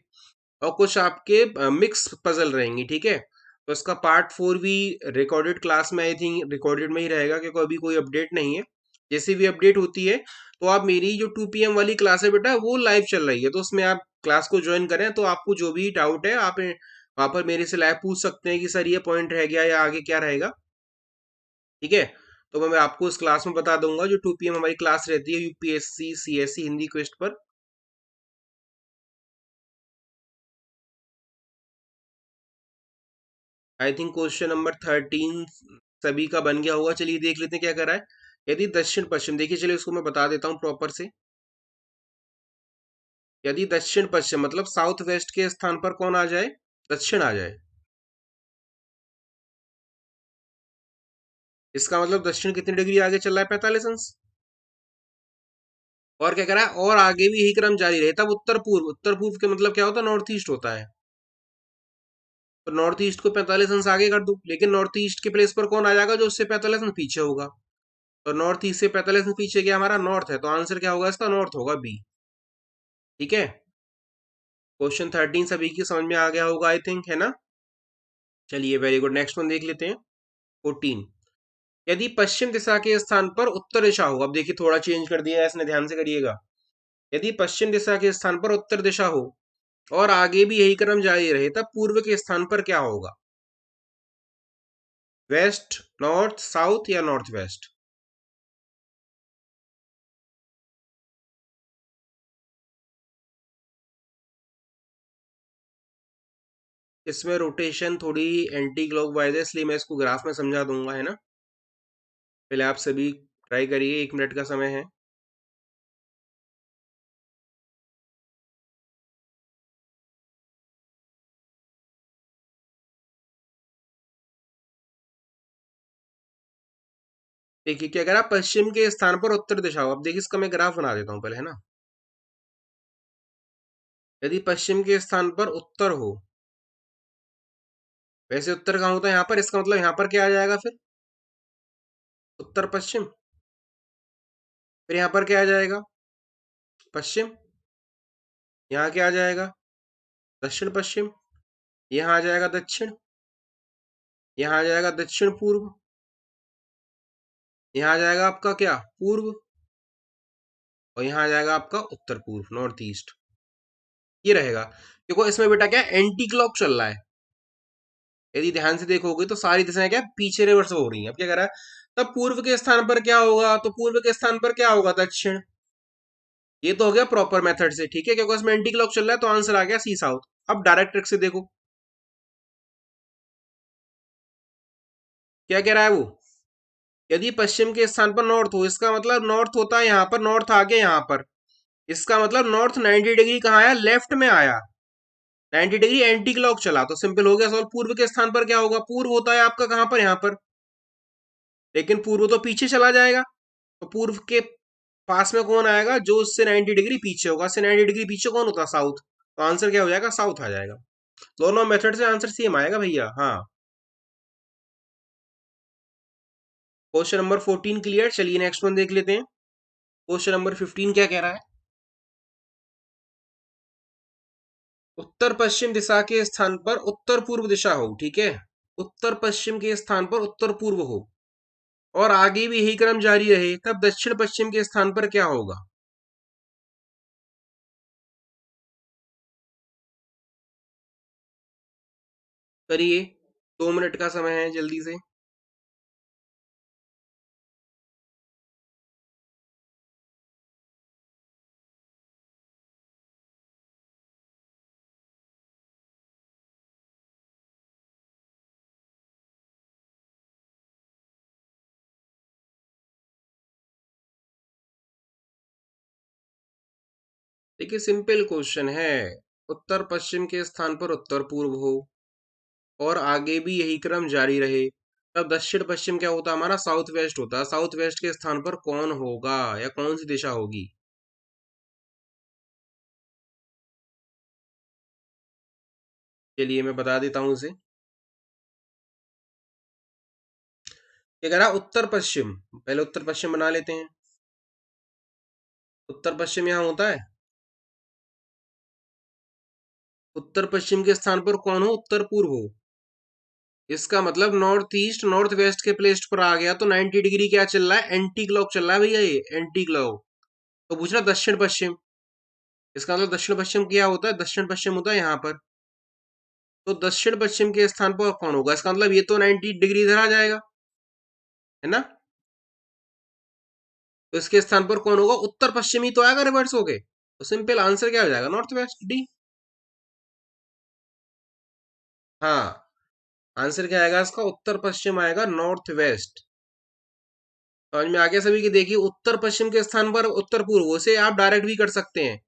और कुछ आपके मिक्स पजल रहेंगी, ठीक है। तो इसका पार्ट 4 भी रिकॉर्डेड क्लास में, आई थिंक रिकॉर्डेड में ही रहेगा, क्योंकि अभी कोई अपडेट नहीं है। जैसी भी अपडेट होती है तो आप, मेरी जो 2 PM वाली क्लास है बेटा, वो लाइव चल रही है, तो उसमें आप क्लास को ज्वाइन करें, तो आपको जो भी डाउट है आप वहां पर मेरे से लाइव पूछ सकते हैं कि सर ये पॉइंट रह गया या आगे क्या रहेगा, ठीक है। तो मैं आपको इस क्लास में बता दूंगा, जो 2 PM हमारी क्लास रहती है यूपीएससी सीएससी हिंदी क्विस्ट पर। आई थिंक क्वेश्चन नंबर 13 सभी का बन गया होगा। चलिए देख लेते हैं क्या कर रहा है। यदि दक्षिण पश्चिम, देखिए चलिए उसको मैं बता देता हूँ प्रॉपर से। यदि दक्षिण पश्चिम मतलब साउथ वेस्ट के स्थान पर कौन आ जाए, दक्षिण आ जाए, इसका मतलब दक्षिण कितनी डिग्री आगे चल रहा है, 45 अंश। और क्या कह रहा है, और आगे भी यही क्रम जारी रहे, तब उत्तर पूर्व, उत्तर पूर्व के मतलब क्या होता है, नॉर्थ ईस्ट होता है। तो नॉर्थ ईस्ट को 45 अंश आगे कर दो, लेकिन नॉर्थ ईस्ट के प्लेस पर कौन आ जाएगा, जो उससे 45 अंश पीछे होगा। तो नॉर्थ ईस्ट से 45 अंश पीछे क्या, हमारा नॉर्थ है, तो आंसर क्या होगा इसका, नॉर्थ होगा, बी, ठीक है। क्वेश्चन 13 सभी की समझ में आ गया होगा आई थिंक, है ना। चलिए वेरी गुड, नेक्स्ट वन देख लेते हैं, 14। यदि पश्चिम दिशा के स्थान पर उत्तर दिशा हो, अब देखिए थोड़ा चेंज कर दिया है इसने, ध्यान से करिएगा। यदि पश्चिम दिशा के स्थान पर उत्तर दिशा हो और आगे भी यही क्रम जारी रहे, तब पूर्व के स्थान पर क्या होगा, वेस्ट, नॉर्थ, साउथ या नॉर्थ वेस्ट। इसमें रोटेशन थोड़ी एंटी क्लॉकवाइज है, इसलिए मैं इसको ग्राफ में समझा दूंगा, है ना। पहले आप सभी ट्राई करिए, 1 मिनट का समय है। देखिए क्या करा, पश्चिम के स्थान पर उत्तर दिशा हो, अब देखिए इसका मैं ग्राफ बना देता हूँ पहले, है ना। यदि पश्चिम के स्थान पर उत्तर हो, वैसे उत्तर कहाँ होता है, यहाँ पर, इसका मतलब यहाँ पर क्या आ जाएगा फिर, उत्तर पश्चिम। फिर यहाँ पर क्या आ जाएगा, पश्चिम। यहाँ क्या आ जाएगा, दक्षिण पश्चिम। यहाँ आ जाएगा दक्षिण। यहाँ आ जाएगा दक्षिण पूर्व। यहाँ आ जाएगा आपका क्या, पूर्व। और यहाँ आ जाएगा आपका उत्तर पूर्व, नॉर्थ ईस्ट। ये रहेगा। देखो इसमें बेटा क्या एंटी क्लॉक चल रहा है, यदि ध्यान से देखोगे तो सारी दिशाएं क्या पीछे रिवर्स हो रही हैं। अब क्या कह रहा है, तब पूर्व के स्थान पर क्या होगा, तो पूर्व के स्थान पर क्या होगा, दक्षिण। ये तो हो गया प्रॉपर मेथड से, ठीक है, क्योंकि उसमें एंटी क्लॉक चल रहा है, तो आंसर आ गया सी, साउथ। अब डायरेक्ट ट्रिक से देखो क्या कह रहा है वो। यदि पश्चिम के स्थान पर नॉर्थ हो, इसका मतलब नॉर्थ होता है यहाँ पर, नॉर्थ आ गया यहाँ पर, इसका मतलब नॉर्थ 90 डिग्री कहाँ आया, लेफ्ट में आया, 90 डिग्री एंटी क्लॉक चला, तो सिंपल हो गया सवाल। पूर्व के स्थान पर क्या होगा, पूर्व होता है आपका कहाँ पर, यहाँ पर, लेकिन पूर्व तो पीछे चला जाएगा, तो पूर्व के पास में कौन आएगा? जो उससे 90 डिग्री पीछे होगा। उससे 90 डिग्री पीछे कौन होता है? साउथ। तो आंसर क्या हो जाएगा? साउथ आ जाएगा। दोनों मेथड से आंसर सेम आएगा भैया। हाँ। Question number 14 clear. चलिए नेक्स्ट वन देख लेते हैं। क्वेश्चन नंबर 15 क्या कह रहा है? उत्तर पश्चिम दिशा के स्थान पर उत्तर पूर्व दिशा हो। ठीक है। उत्तर पश्चिम के स्थान पर उत्तर पूर्व हो और आगे भी यही क्रम जारी रहे, तब दक्षिण पश्चिम के स्थान पर क्या होगा? करिए, 2 मिनट का समय है, जल्दी से। देखिए, सिंपल क्वेश्चन है। उत्तर पश्चिम के स्थान पर उत्तर पूर्व हो और आगे भी यही क्रम जारी रहे, तब दक्षिण पश्चिम क्या होता है? हमारा साउथ वेस्ट होता है। साउथ वेस्ट के स्थान पर कौन होगा या कौन सी दिशा होगी? चलिए मैं बता देता हूं उसे। क्या कह रहा? उत्तर पश्चिम। पहले उत्तर पश्चिम बना लेते हैं। उत्तर पश्चिम यहाँ होता है। उत्तर पश्चिम के स्थान पर कौन हो? उत्तर पूर्व हो। इसका मतलब नॉर्थ ईस्ट नॉर्थ वेस्ट के प्लेस पर आ गया, तो 90 डिग्री क्या चल रहा है? एंटी क्लॉक चल रहा है भैया, ये एंटी क्लॉक। तो पूछ रहा दक्षिण पश्चिम। इसका मतलब दक्षिण पश्चिम क्या होता है? दक्षिण पश्चिम होता है यहाँ पर। तो दक्षिण पश्चिम के स्थान पर कौन होगा? इसका मतलब ये तो 90 डिग्री इधर आ जाएगा, है ना? तो इसके स्थान पर कौन होगा? उत्तर पश्चिम ही तो आएगा रिवर्स होके। तो सिंपल आंसर क्या हो जाएगा? North west, D. हाँ, आंसर क्या आएगा इसका? उत्तर पश्चिम आएगा, नॉर्थ वेस्ट। समझ में आ गया सभी की? देखिए, उत्तर पश्चिम के स्थान पर उत्तर पूर्व से आप डायरेक्ट भी कर सकते हैं।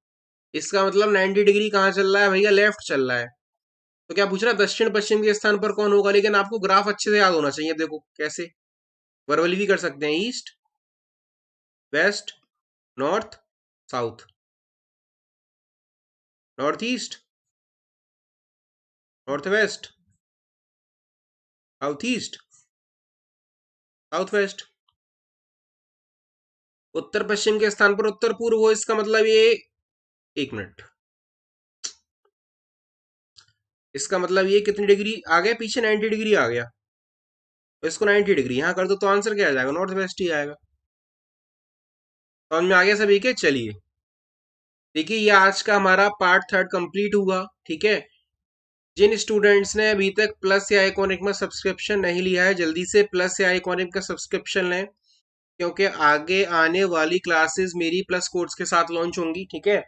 इसका मतलब 90 डिग्री कहाँ चल रहा है भैया? लेफ्ट चल रहा है। तो क्या पूछ रहा है? दक्षिण पश्चिम के स्थान पर कौन होगा, लेकिन आपको ग्राफ अच्छे से याद होना चाहिए। देखो कैसे, वर्बली भी कर सकते हैं। East, west, north, south. North east, north west, south east, south west. उत्तर पश्चिम के स्थान पर उत्तर पूर्व हो, इसका मतलब ये, 1 मिनट, इसका मतलब ये कितनी डिग्री आ गया पीछे? 90 डिग्री आ गया। तो इसको 90 डिग्री यहाँ कर दो, तो आंसर क्या आ जाएगा? नॉर्थ वेस्ट ही आएगा। समझ में आ गया सभी के? चलिए, देखिए ये आज का हमारा पार्ट थर्ड कंप्लीट हुआ। ठीक है। जिन स्टूडेंट्स ने अभी तक प्लस या आइकॉनिक में सब्सक्रिप्शन नहीं लिया है, जल्दी से प्लस या आइकॉनिक का सब्सक्रिप्शन लें, क्योंकि आगे आने वाली क्लासेस मेरी प्लस कोर्स के साथ लॉन्च होंगी। ठीक है।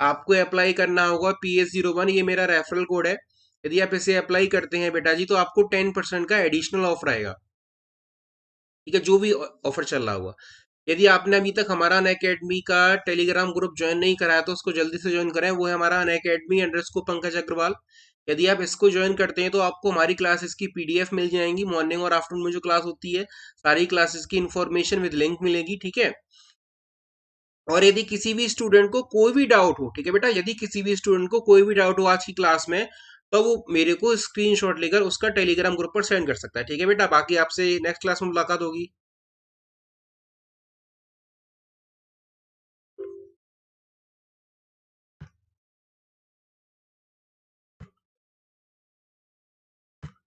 आपको अप्लाई करना होगा PS01, ये मेरा रेफरल कोड है। यदि आप इसे अप्लाई करते हैं बेटा जी, तो आपको 10% का एडिशनल ऑफर आएगा। ठीक है, जो भी ऑफर चल रहा होगा। यदि आपने अभी तक हमारा अनअकैडमी का टेलीग्राम ग्रुप ज्वाइन नहीं कराया, तो उसको जल्दी से ज्वाइन करें। वो है हमारा अनअकैडमी पंकज अग्रवाल। यदि आप इसको ज्वाइन करते हैं, तो आपको हमारी क्लासेस की PDF मिल जाएंगी। मॉर्निंग और आफ्टरनून में जो क्लास होती है, सारी क्लासेस की इन्फॉर्मेशन विद लिंक मिलेगी। ठीक है। और यदि किसी भी स्टूडेंट को कोई भी डाउट हो, ठीक है बेटा, यदि किसी भी स्टूडेंट को कोई भी डाउट हो आज की क्लास में, तो वो मेरे को स्क्रीनशॉट लेकर उसका टेलीग्राम ग्रुप पर सेंड कर सकता है। ठीक है बेटा, बाकी आपसे नेक्स्ट क्लास में मुलाकात होगी।